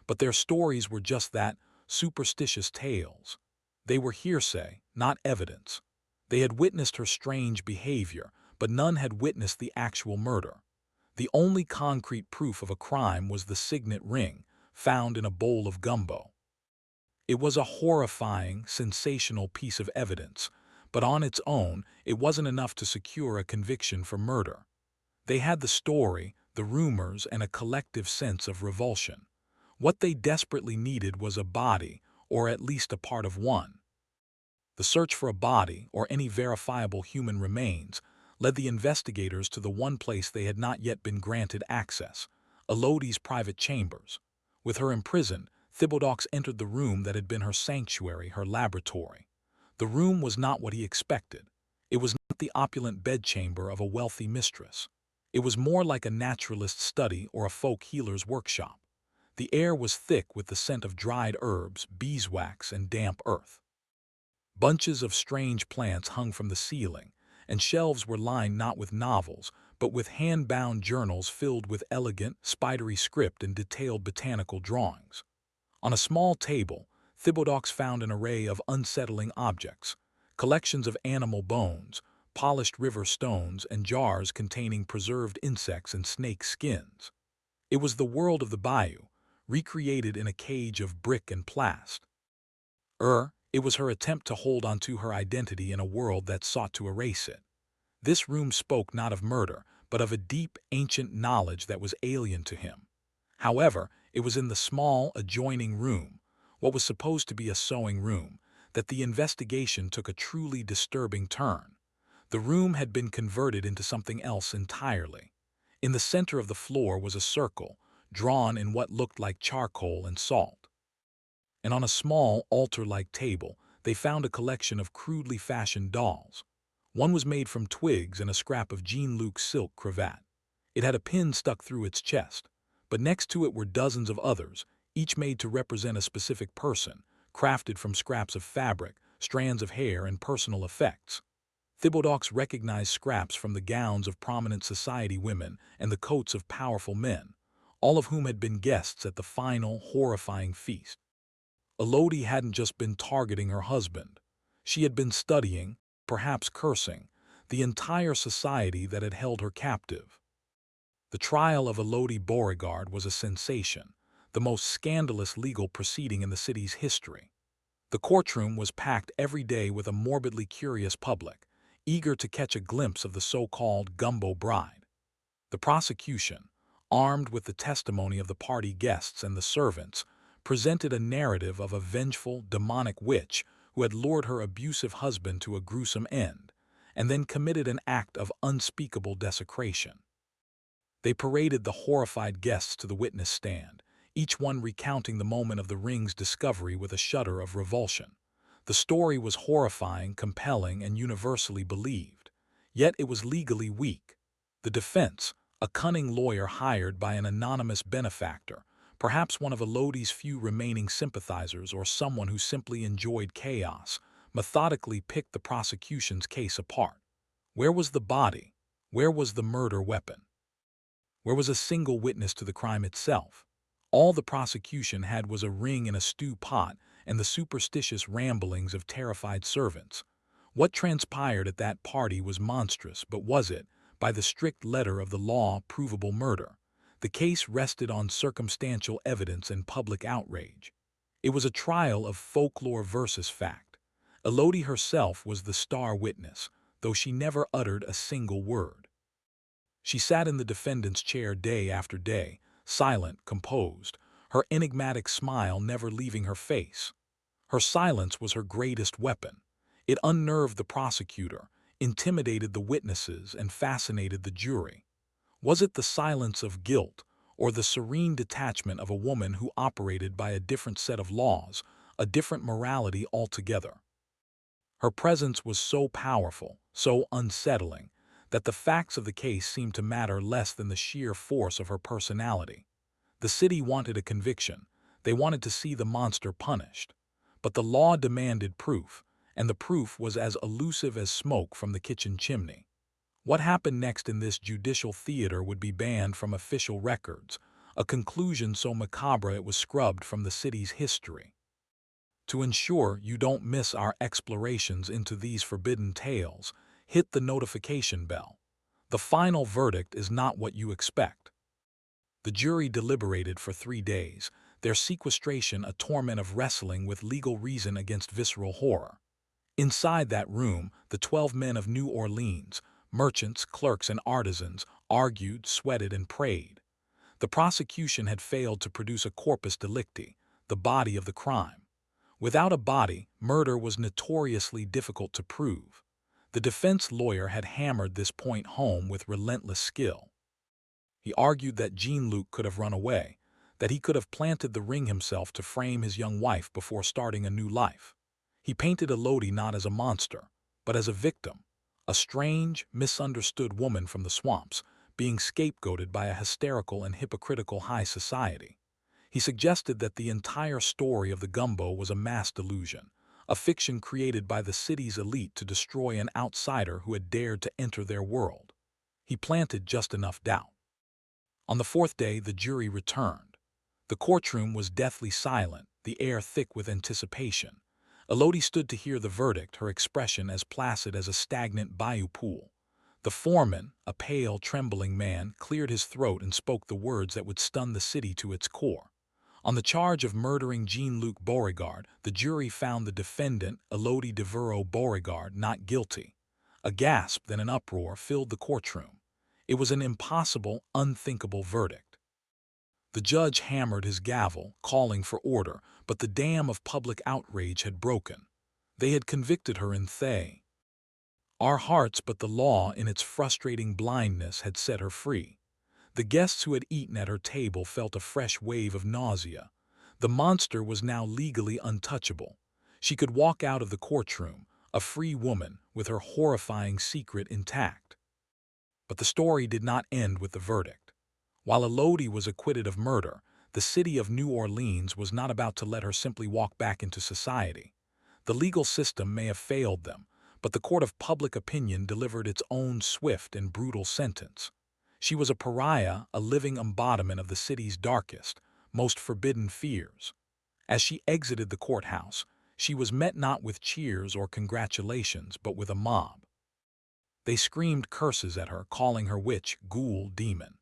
But their stories were just that, superstitious tales. They were hearsay, not evidence. They had witnessed her strange behavior, but none had witnessed the actual murder. The only concrete proof of a crime was the signet ring, found in a bowl of gumbo. It was a horrifying, sensational piece of evidence, but on its own, it wasn't enough to secure a conviction for murder. They had the story, the rumors, and a collective sense of revulsion. What they desperately needed was a body, or at least a part of one. The search for a body, or any verifiable human remains, led the investigators to the one place they had not yet been granted access, Elodie's private chambers. With her imprisoned, Thibaudot entered the room that had been her sanctuary, her laboratory. The room was not what he expected. It was not the opulent bedchamber of a wealthy mistress. It was more like a naturalist's study or a folk healer's workshop. The air was thick with the scent of dried herbs, beeswax, and damp earth. Bunches of strange plants hung from the ceiling, and shelves were lined not with novels, but with hand-bound journals filled with elegant, spidery script and detailed botanical drawings. On a small table, Thibaudot found an array of unsettling objects, collections of animal bones, polished river stones, and jars containing preserved insects and snake skins. It was the world of the bayou, recreated in a cage of brick and plast. It was her attempt to hold onto her identity in a world that sought to erase it. This room spoke not of murder, but of a deep, ancient knowledge that was alien to him. However, it was in the small, adjoining room, what was supposed to be a sewing room, that the investigation took a truly disturbing turn. The room had been converted into something else entirely. In the center of the floor was a circle, drawn in what looked like charcoal and salt. And on a small, altar-like table, they found a collection of crudely fashioned dolls. One was made from twigs and a scrap of Jean-Luc's silk cravat. It had a pin stuck through its chest, but next to it were dozens of others, each made to represent a specific person, crafted from scraps of fabric, strands of hair, and personal effects. Thibaudot recognized scraps from the gowns of prominent society women and the coats of powerful men, all of whom had been guests at the final, horrifying feast. Elodie hadn't just been targeting her husband. She had been studying, perhaps cursing, the entire society that had held her captive. The trial of Elodie Beauregard was a sensation, the most scandalous legal proceeding in the city's history. The courtroom was packed every day with a morbidly curious public, eager to catch a glimpse of the so-called Gumbo bride. The prosecution, armed with the testimony of the party guests and the servants, presented a narrative of a vengeful, demonic witch who had lured her abusive husband to a gruesome end, and then committed an act of unspeakable desecration. They paraded the horrified guests to the witness stand, each one recounting the moment of the ring's discovery with a shudder of revulsion. The story was horrifying, compelling, and universally believed, yet it was legally weak. The defense, a cunning lawyer hired by an anonymous benefactor, perhaps one of Elodie's few remaining sympathizers or someone who simply enjoyed chaos, methodically picked the prosecution's case apart. Where was the body? Where was the murder weapon? Where was a single witness to the crime itself? All the prosecution had was a ring in a stew pot and the superstitious ramblings of terrified servants. What transpired at that party was monstrous, but was it, by the strict letter of the law, provable murder? The case rested on circumstantial evidence and public outrage. It was a trial of folklore versus fact. Elodie herself was the star witness, though she never uttered a single word. She sat in the defendant's chair day after day, silent, composed, her enigmatic smile never leaving her face. Her silence was her greatest weapon. It unnerved the prosecutor, intimidated the witnesses, and fascinated the jury. Was it the silence of guilt, or the serene detachment of a woman who operated by a different set of laws, a different morality altogether? Her presence was so powerful, so unsettling, that the facts of the case seemed to matter less than the sheer force of her personality. The city wanted a conviction. They wanted to see the monster punished. But the law demanded proof, and the proof was as elusive as smoke from the kitchen chimney. What happened next in this judicial theater would be banned from official records, a conclusion so macabre it was scrubbed from the city's history. To ensure you don't miss our explorations into these forbidden tales, hit the notification bell. The final verdict is not what you expect. The jury deliberated for 3 days, their sequestration a torment of wrestling with legal reason against visceral horror. Inside that room, the 12 men of New Orleans, merchants, clerks, and artisans, argued, sweated, and prayed. The prosecution had failed to produce a corpus delicti, the body of the crime. Without a body, murder was notoriously difficult to prove. The defense lawyer had hammered this point home with relentless skill. He argued that Jean-Luc could have run away, that he could have planted the ring himself to frame his young wife before starting a new life. He painted Elodie not as a monster, but as a victim, a strange, misunderstood woman from the swamps, being scapegoated by a hysterical and hypocritical high society. He suggested that the entire story of the Gumbo was a mass delusion, a fiction created by the city's elite to destroy an outsider who had dared to enter their world. He planted just enough doubt. On the 4th day, the jury returned. The courtroom was deathly silent, the air thick with anticipation. Elodie stood to hear the verdict, her expression as placid as a stagnant bayou pool. The foreman, a pale, trembling man, cleared his throat and spoke the words that would stun the city to its core. On the charge of murdering Jean-Luc Beauregard, the jury found the defendant, Elodie Beauregard, not guilty. A gasp, then an uproar, filled the courtroom. It was an impossible, unthinkable verdict. The judge hammered his gavel, calling for order, but the dam of public outrage had broken. They had convicted her in Thay. Our hearts, but the law, in its frustrating blindness, had set her free. The guests who had eaten at her table felt a fresh wave of nausea. The monster was now legally untouchable. She could walk out of the courtroom, a free woman, with her horrifying secret intact. But the story did not end with the verdict. While Elodie was acquitted of murder, the city of New Orleans was not about to let her simply walk back into society. The legal system may have failed them, but the court of public opinion delivered its own swift and brutal sentence. She was a pariah, a living embodiment of the city's darkest, most forbidden fears. As she exited the courthouse, she was met not with cheers or congratulations, but with a mob. They screamed curses at her, calling her witch, ghoul, demon.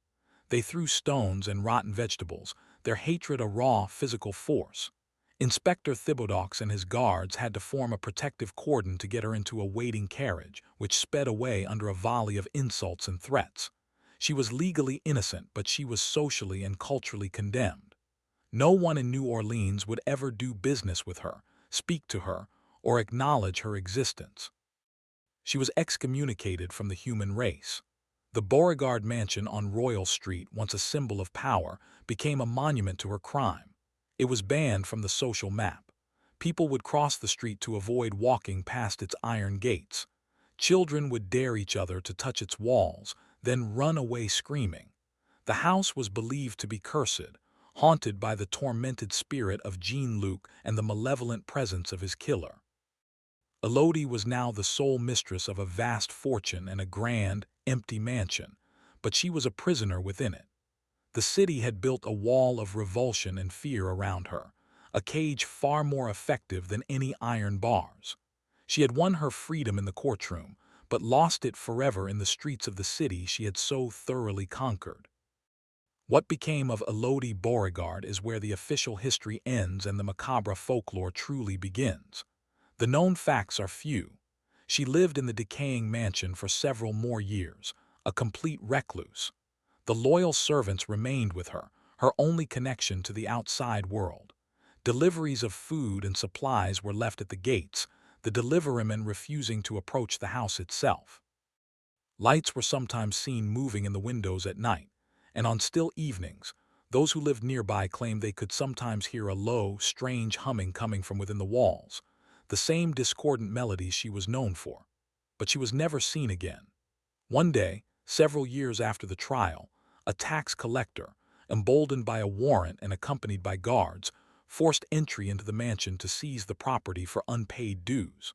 They threw stones and rotten vegetables, their hatred a raw physical force. Inspector Thibodeaux and his guards had to form a protective cordon to get her into a waiting carriage, which sped away under a volley of insults and threats. She was legally innocent, but she was socially and culturally condemned. No one in New Orleans would ever do business with her, speak to her, or acknowledge her existence. She was excommunicated from the human race. The Beauregard mansion on Royal Street, once a symbol of power, became a monument to her crime. It was banned from the social map. People would cross the street to avoid walking past its iron gates. Children would dare each other to touch its walls, then run away screaming. The house was believed to be cursed, haunted by the tormented spirit of Jean-Luc and the malevolent presence of his killer. Elodie was now the sole mistress of a vast fortune and a grand, empty mansion, but she was a prisoner within it. The city had built a wall of revulsion and fear around her, a cage far more effective than any iron bars. She had won her freedom in the courtroom, but lost it forever in the streets of the city she had so thoroughly conquered. What became of Elodie Beauregard is where the official history ends and the macabre folklore truly begins. The known facts are few. She lived in the decaying mansion for several more years, a complete recluse. The loyal servants remained with her, her only connection to the outside world. Deliveries of food and supplies were left at the gates, the deliveryman refusing to approach the house itself. Lights were sometimes seen moving in the windows at night, and on still evenings, those who lived nearby claimed they could sometimes hear a low, strange humming coming from within the walls, the same discordant melodies she was known for. But she was never seen again. One day, several years after the trial, a tax collector, emboldened by a warrant and accompanied by guards, forced entry into the mansion to seize the property for unpaid dues.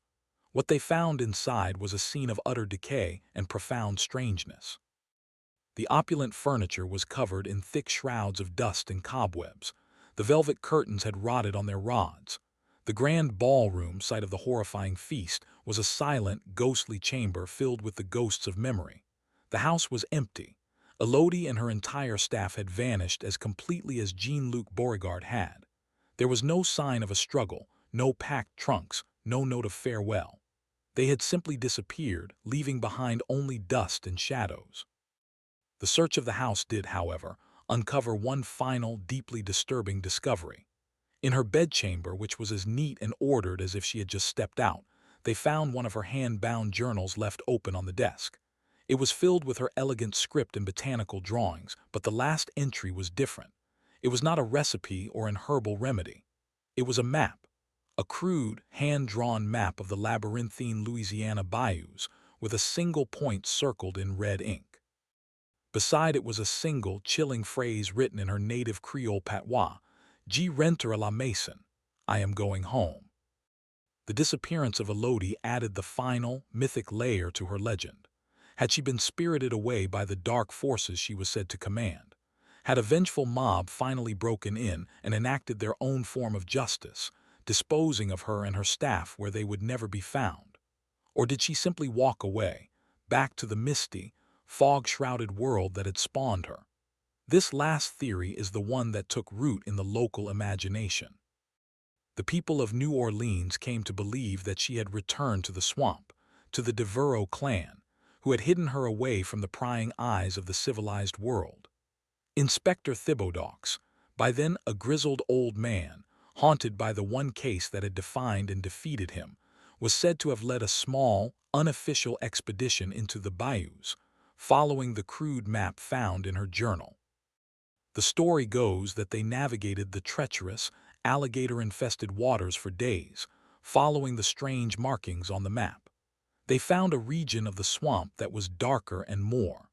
What they found inside was a scene of utter decay and profound strangeness. The opulent furniture was covered in thick shrouds of dust and cobwebs. The velvet curtains had rotted on their rods. The grand ballroom, site of the horrifying feast, was a silent, ghostly chamber filled with the ghosts of memory. The house was empty. Elodie and her entire staff had vanished as completely as Jean-Luc Beauregard had. There was no sign of a struggle, no packed trunks, no note of farewell. They had simply disappeared, leaving behind only dust and shadows. The search of the house did, however, uncover one final, deeply disturbing discovery. In her bedchamber, which was as neat and ordered as if she had just stepped out, they found one of her hand-bound journals left open on the desk. It was filled with her elegant script and botanical drawings, but the last entry was different. It was not a recipe or an herbal remedy. It was a map, a crude, hand-drawn map of the labyrinthine Louisiana bayous, with a single point circled in red ink. Beside it was a single, chilling phrase written in her native Creole patois: Je rentre à la maison, I am going home. The disappearance of Elodie added the final, mythic layer to her legend. Had she been spirited away by the dark forces she was said to command? Had a vengeful mob finally broken in and enacted their own form of justice, disposing of her and her staff where they would never be found? Or did she simply walk away, back to the misty, fog-shrouded world that had spawned her? This last theory is the one that took root in the local imagination. The people of New Orleans came to believe that she had returned to the swamp, to the Devereaux clan, who had hidden her away from the prying eyes of the civilized world. Inspector Thibaudaux, by then a grizzled old man, haunted by the one case that had defined and defeated him, was said to have led a small, unofficial expedition into the bayous, following the crude map found in her journal. The story goes that they navigated the treacherous, alligator-infested waters for days, following the strange markings on the map. They found a region of the swamp that was darker and more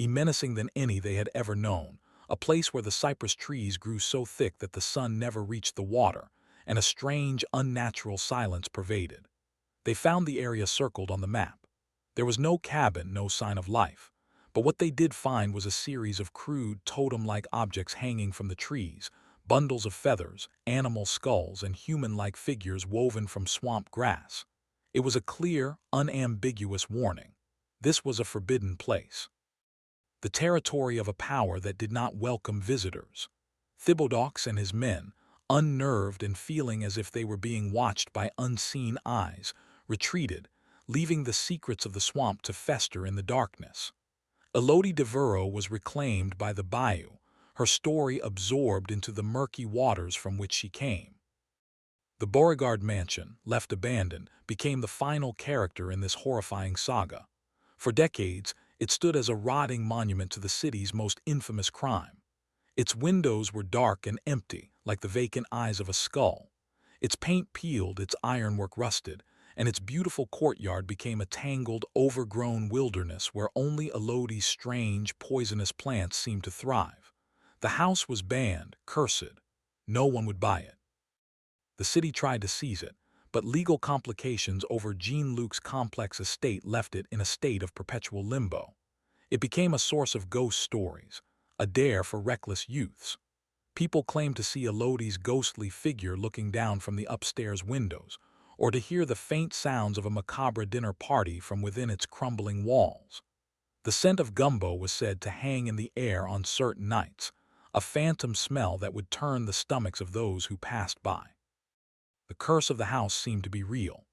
menacing than any they had ever known, a place where the cypress trees grew so thick that the sun never reached the water, and a strange, unnatural silence pervaded. They found the area circled on the map. There was no cabin, no sign of life. But what they did find was a series of crude, totem-like objects hanging from the trees, bundles of feathers, animal skulls, and human-like figures woven from swamp grass. It was a clear, unambiguous warning. This was a forbidden place, the territory of a power that did not welcome visitors. Thibaudaux and his men, unnerved and feeling as if they were being watched by unseen eyes, retreated, leaving the secrets of the swamp to fester in the darkness. Elodie Devereaux was reclaimed by the bayou, her story absorbed into the murky waters from which she came. The Beauregard mansion, left abandoned, became the final character in this horrifying saga. For decades, it stood as a rotting monument to the city's most infamous crime. Its windows were dark and empty, like the vacant eyes of a skull. Its paint peeled, its ironwork rusted, and its beautiful courtyard became a tangled, overgrown wilderness where only Elodie's strange, poisonous plants seemed to thrive. The house was banned, cursed. No one would buy it. The city tried to seize it, but legal complications over Jean-Luc's complex estate left it in a state of perpetual limbo. It became a source of ghost stories, a dare for reckless youths. People claimed to see Elodie's ghostly figure looking down from the upstairs windows, or to hear the faint sounds of a macabre dinner party from within its crumbling walls. The scent of gumbo was said to hang in the air on certain nights, a phantom smell that would turn the stomachs of those who passed by. The curse of the house seemed to be real.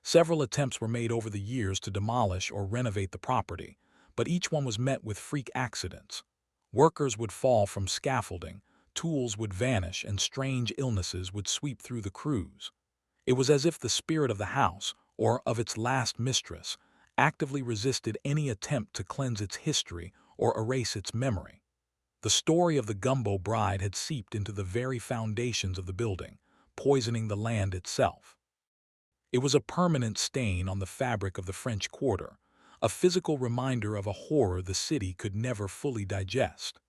Several attempts were made over the years to demolish or renovate the property, but each one was met with freak accidents. Workers would fall from scaffolding, tools would vanish, and strange illnesses would sweep through the crews. It was as if the spirit of the house, or of its last mistress, actively resisted any attempt to cleanse its history or erase its memory. The story of the Gumbo bride had seeped into the very foundations of the building, poisoning the land itself. It was a permanent stain on the fabric of the French Quarter, a physical reminder of a horror the city could never fully digest.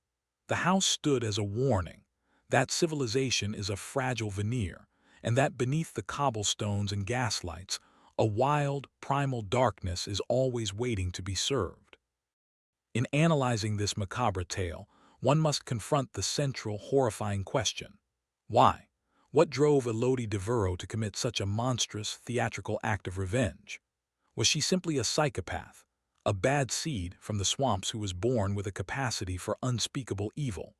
The house stood as a warning that civilization is a fragile veneer, and that beneath the cobblestones and gaslights, a wild, primal darkness is always waiting to be served. In analyzing this macabre tale, one must confront the central, horrifying question. Why? What drove Elodie Devereux to commit such a monstrous, theatrical act of revenge? Was she simply a psychopath, a bad seed from the swamps who was born with a capacity for unspeakable evil?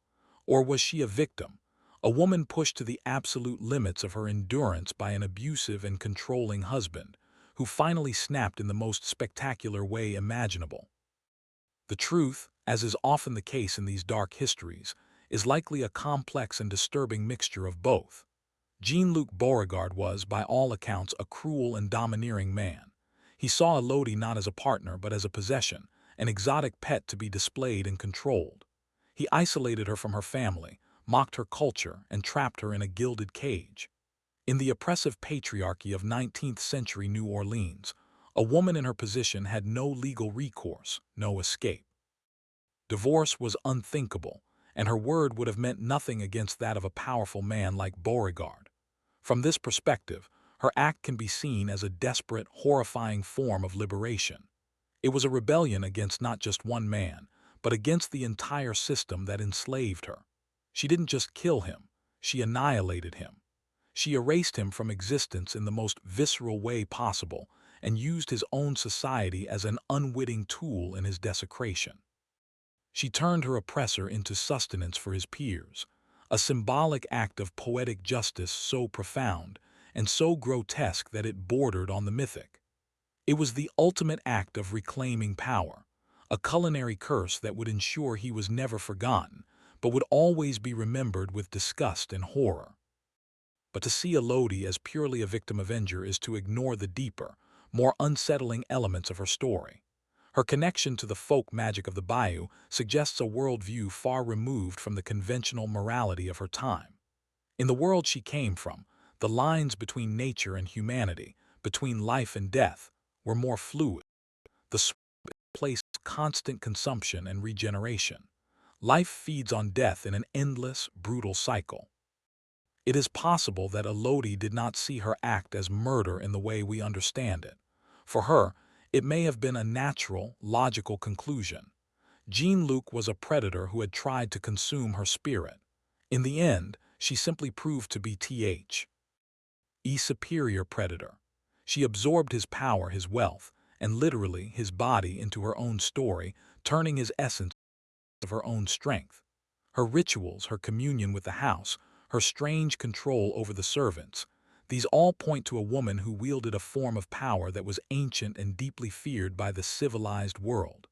Or was she a victim, a woman pushed to the absolute limits of her endurance by an abusive and controlling husband, who finally snapped in the most spectacular way imaginable? The truth, as is often the case in these dark histories, is likely a complex and disturbing mixture of both. Jean-Luc Beauregard was, by all accounts, a cruel and domineering man. He saw Elodie not as a partner but as a possession, an exotic pet to be displayed and controlled. He isolated her from her family, mocked her culture, and trapped her in a gilded cage. In the oppressive patriarchy of 19th-century New Orleans, a woman in her position had no legal recourse, no escape. Divorce was unthinkable, and her word would have meant nothing against that of a powerful man like Beauregard. From this perspective, her act can be seen as a desperate, horrifying form of liberation. It was a rebellion against not just one man, but against the entire system that enslaved her. She didn't just kill him, she annihilated him. She erased him from existence in the most visceral way possible and used his own society as an unwitting tool in his desecration. She turned her oppressor into sustenance for his peers, a symbolic act of poetic justice so profound and so grotesque that it bordered on the mythic. It was the ultimate act of reclaiming power, a culinary curse that would ensure he was never forgotten, but would always be remembered with disgust and horror. But to see Elodie as purely a victim avenger is to ignore the deeper, more unsettling elements of her story. Her connection to the folk magic of the bayou suggests a worldview far removed from the conventional morality of her time. In the world she came from, the lines between nature and humanity, between life and death, were more fluid. The swamp placed constant consumption and regeneration. Life feeds on death in an endless, brutal cycle. It is possible that Elodie did not see her act as murder in the way we understand it. For her, it may have been a natural, logical conclusion. Jean-Luc was a predator who had tried to consume her spirit. In the end, she simply proved to be a superior predator. She absorbed his power, his wealth, and literally his body into her own story, turning his essence of her own strength. Her rituals, her communion with the house, her strange control over the servants, these all point to a woman who wielded a form of power that was ancient and deeply feared by the civilized world.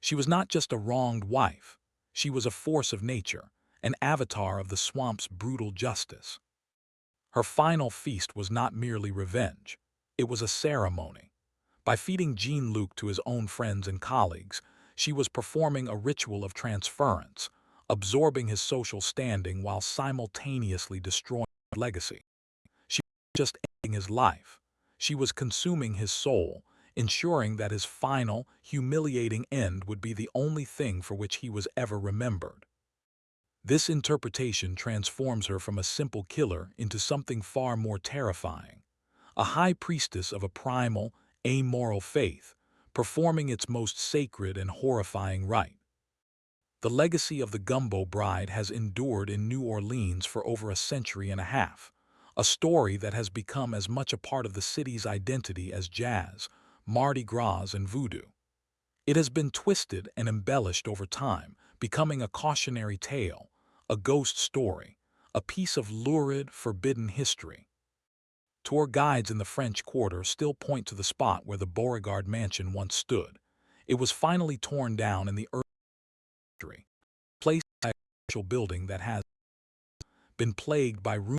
She was not just a wronged wife. She was a force of nature, an avatar of the swamp's brutal justice. Her final feast was not merely revenge. It was a ceremony. By feeding Jean-Luc to his own friends and colleagues, she was performing a ritual of transference, absorbing his social standing while simultaneously destroying his legacy. She was just ending his life. She was consuming his soul, ensuring that his final, humiliating end would be the only thing for which he was ever remembered. This interpretation transforms her from a simple killer into something far more terrifying, a high priestess of a primal, amoral faith, performing its most sacred and horrifying rite. The legacy of the Gumbo bride has endured in New Orleans for over a century and a half, a story that has become as much a part of the city's identity as jazz, Mardi Gras, and voodoo. It has been twisted and embellished over time, becoming a cautionary tale, a ghost story, a piece of lurid, forbidden history. Tour guides in the French Quarter still point to the spot where the Beauregard mansion once stood. It was finally torn down in the early century, placed by a commercial building that has been plagued by rumors,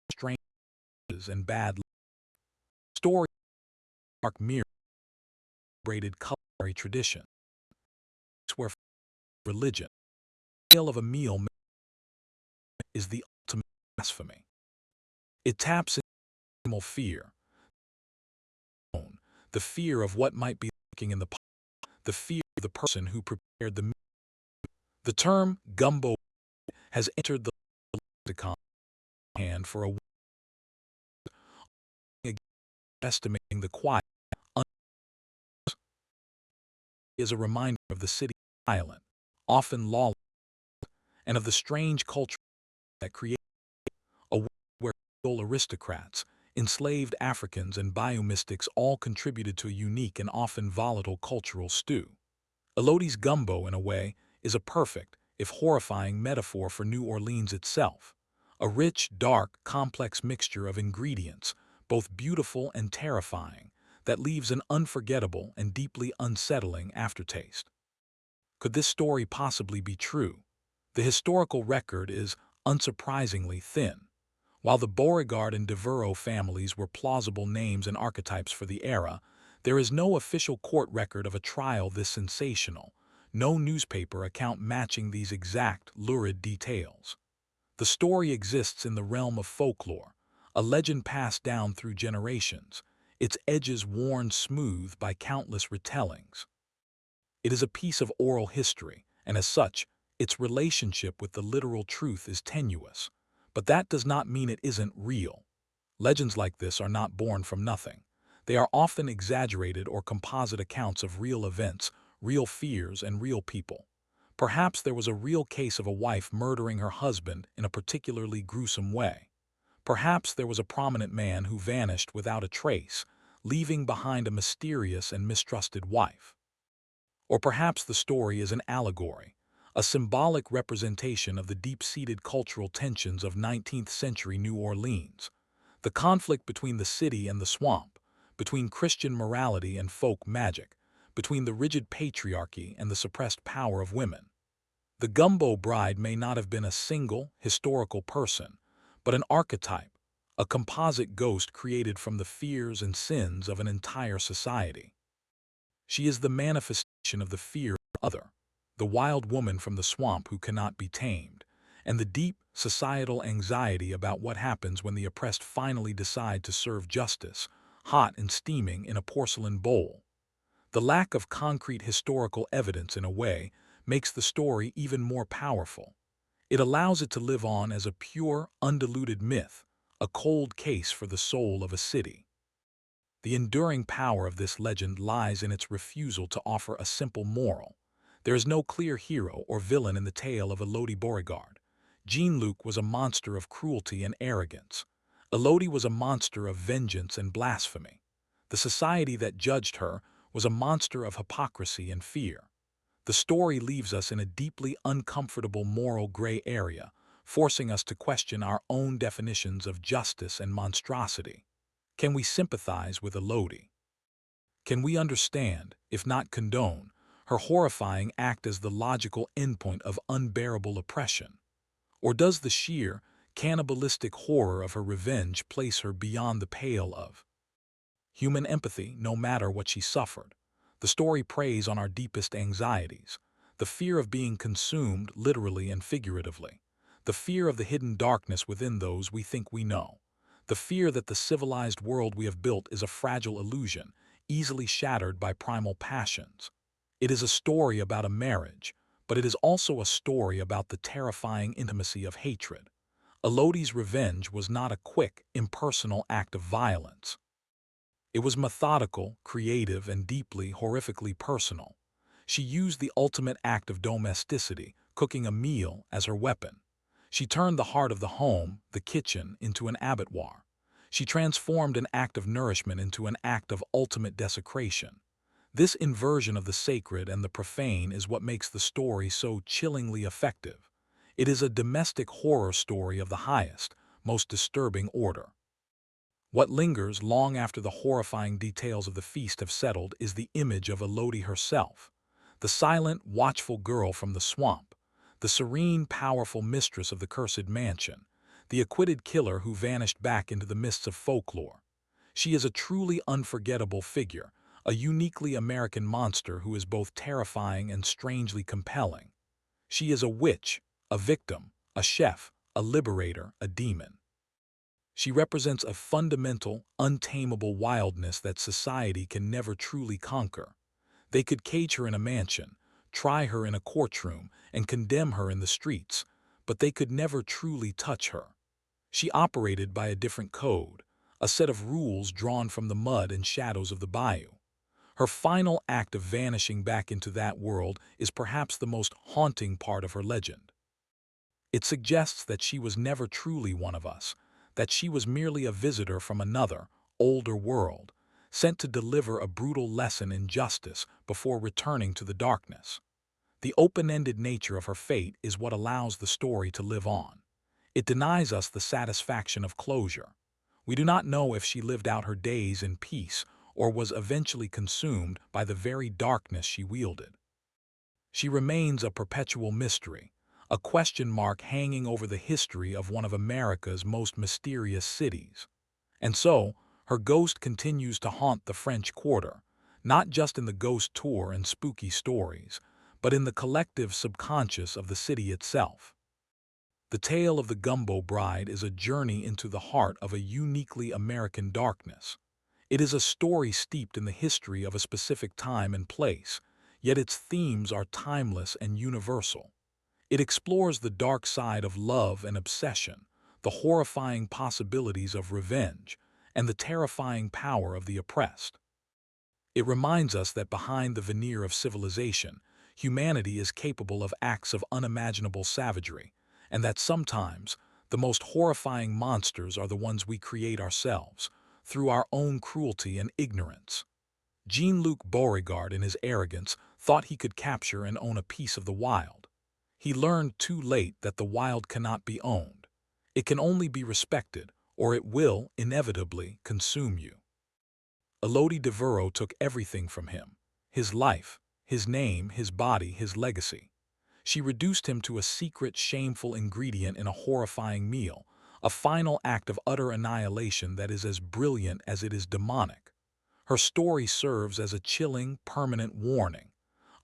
strangers, and bad stories. Mark mirror braided culinary tradition, where religion, the tale of a meal is the ultimate blasphemy. It taps into animal fear, the fear of what might be lurking in the pot, the fear of the person who prepared the meal. The term gumbo has entered the lexicon hand for a estimating the quiet is a reminder of the city island, often lawless, and of the strange culture that created a world where feudal aristocrats, enslaved Africans, and biomystics all contributed to a unique and often volatile cultural stew. Elodie's gumbo, in a way, is a perfect, if horrifying, metaphor for New Orleans itself. A rich, dark, complex mixture of ingredients, both beautiful and terrifying, that leaves an unforgettable and deeply unsettling aftertaste. Could this story possibly be true? The historical record is, unsurprisingly, thin. While the Beauregard and Devereux families were plausible names and archetypes for the era, there is no official court record of a trial this sensational, no newspaper account matching these exact, lurid details. The story exists in the realm of folklore, a legend passed down through generations, its edges worn smooth by countless retellings. It is a piece of oral history, and as such, its relationship with the literal truth is tenuous. But that does not mean it isn't real. Legends like this are not born from nothing. They are often exaggerated or composite accounts of real events, real fears, and real people. Perhaps there was a real case of a wife murdering her husband in a particularly gruesome way. Perhaps there was a prominent man who vanished without a trace, leaving behind a mysterious and mistrusted wife. Or perhaps the story is an allegory, a symbolic representation of the deep-seated cultural tensions of 19th-century New Orleans, the conflict between the city and the swamp, between Christian morality and folk magic, between the rigid patriarchy and the suppressed power of women. The Gumbo bride may not have been a single, historical person, but an archetype, a composite ghost created from the fears and sins of an entire society. She is the manifestation of the fear of the other, the wild woman from the swamp who cannot be tamed, and the deep societal anxiety about what happens when the oppressed finally decide to serve justice, hot and steaming in a porcelain bowl. The lack of concrete historical evidence, in a way, makes the story even more powerful. It allows it to live on as a pure, undiluted myth, a cold case for the soul of a city. The enduring power of this legend lies in its refusal to offer a simple moral. There is no clear hero or villain in the tale of Elodie Beauregard. Jean-Luc was a monster of cruelty and arrogance. Elodie was a monster of vengeance and blasphemy. The society that judged her was a monster of hypocrisy and fear. The story leaves us in a deeply uncomfortable moral gray area, forcing us to question our own definitions of justice and monstrosity. Can we sympathize with Elodie? Can we understand, if not condone, her horrifying act as the logical endpoint of unbearable oppression? Or does the sheer, cannibalistic horror of her revenge place her beyond the pale of human empathy, no matter what she suffered? The story preys on our deepest anxieties, the fear of being consumed literally and figuratively, the fear of the hidden darkness within those we think we know, the fear that the civilized world we have built is a fragile illusion, easily shattered by primal passions. It is a story about a marriage, but it is also a story about the terrifying intimacy of hatred. Elodie's revenge was not a quick, impersonal act of violence. It was methodical, creative, and deeply, horrifically personal. She used the ultimate act of domesticity, cooking a meal, as her weapon. She turned the heart of the home, the kitchen, into an abattoir. She transformed an act of nourishment into an act of ultimate desecration. This inversion of the sacred and the profane is what makes the story so chillingly effective. It is a domestic horror story of the highest, most disturbing order. What lingers long after the horrifying details of the feast have settled is the image of Elodie herself, the silent, watchful girl from the swamp, the serene, powerful mistress of the cursed mansion, the acquitted killer who vanished back into the mists of folklore. She is a truly unforgettable figure, a uniquely American monster who is both terrifying and strangely compelling. She is a witch, a victim, a chef, a liberator, a demon. She represents a fundamental, untamable wildness that society can never truly conquer. They could cage her in a mansion, try her in a courtroom, and condemn her in the streets, but they could never truly touch her. She operated by a different code, a set of rules drawn from the mud and shadows of the bayou. Her final act of vanishing back into that world is perhaps the most haunting part of her legend. It suggests that she was never truly one of us, that she was merely a visitor from another, older world, sent to deliver a brutal lesson in justice before returning to the darkness. The open-ended nature of her fate is what allows the story to live on. It denies us the satisfaction of closure. We do not know if she lived out her days in peace or was eventually consumed by the very darkness she wielded. She remains a perpetual mystery, a question mark hanging over the history of one of America's most mysterious cities. And so, her ghost continues to haunt the French Quarter, not just in the ghost tour and spooky stories, but in the collective subconscious of the city itself. The tale of the Gumbo Bride is a journey into the heart of a uniquely American darkness. It is a story steeped in the history of a specific time and place, yet its themes are timeless and universal. It explores the dark side of love and obsession, the horrifying possibilities of revenge, and the terrifying power of the oppressed. It reminds us that behind the veneer of civilization, humanity is capable of acts of unimaginable savagery, and that sometimes the most horrifying monsters are the ones we create ourselves, through our own cruelty and ignorance. Jean-Luc Beauregard, in his arrogance, thought he could capture and own a piece of the wild. He learned too late that the wild cannot be owned. It can only be respected, or it will, inevitably, consume you. Elodie Devereux took everything from him: his life, his name, his body, his legacy. She reduced him to a secret, shameful ingredient in a horrifying meal, a final act of utter annihilation that is as brilliant as it is demonic. Her story serves as a chilling, permanent warning,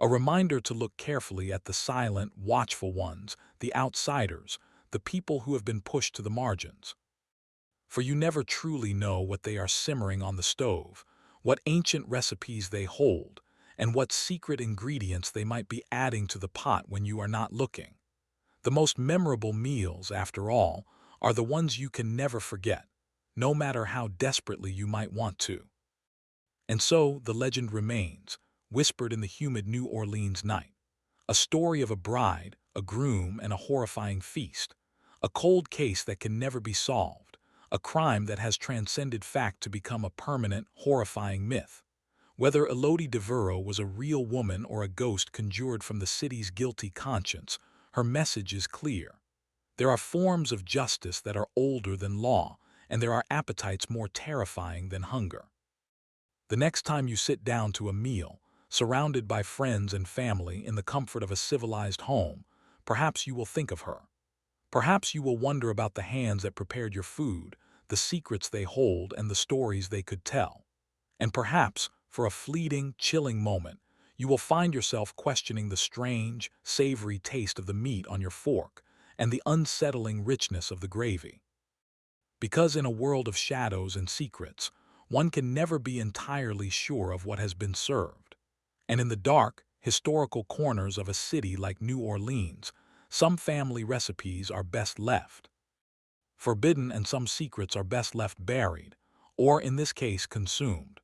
a reminder to look carefully at the silent, watchful ones, the outsiders, the people who have been pushed to the margins. For you never truly know what they are simmering on the stove, what ancient recipes they hold, and what secret ingredients they might be adding to the pot when you are not looking. The most memorable meals, after all, are the ones you can never forget, no matter how desperately you might want to. And so the legend remains, whispered in the humid New Orleans night. A story of a bride, a groom, and a horrifying feast. A cold case that can never be solved. A crime that has transcended fact to become a permanent, horrifying myth. Whether Elodie Devereux was a real woman or a ghost conjured from the city's guilty conscience, her message is clear. There are forms of justice that are older than law, and there are appetites more terrifying than hunger. The next time you sit down to a meal, surrounded by friends and family in the comfort of a civilized home, perhaps you will think of her. Perhaps you will wonder about the hands that prepared your food, the secrets they hold, and the stories they could tell. And perhaps, for a fleeting, chilling moment, you will find yourself questioning the strange, savory taste of the meat on your fork and the unsettling richness of the gravy. Because in a world of shadows and secrets, one can never be entirely sure of what has been served. And in the dark, historical corners of a city like New Orleans, some family recipes are best left forbidden, and some secrets are best left buried, or in this case consumed.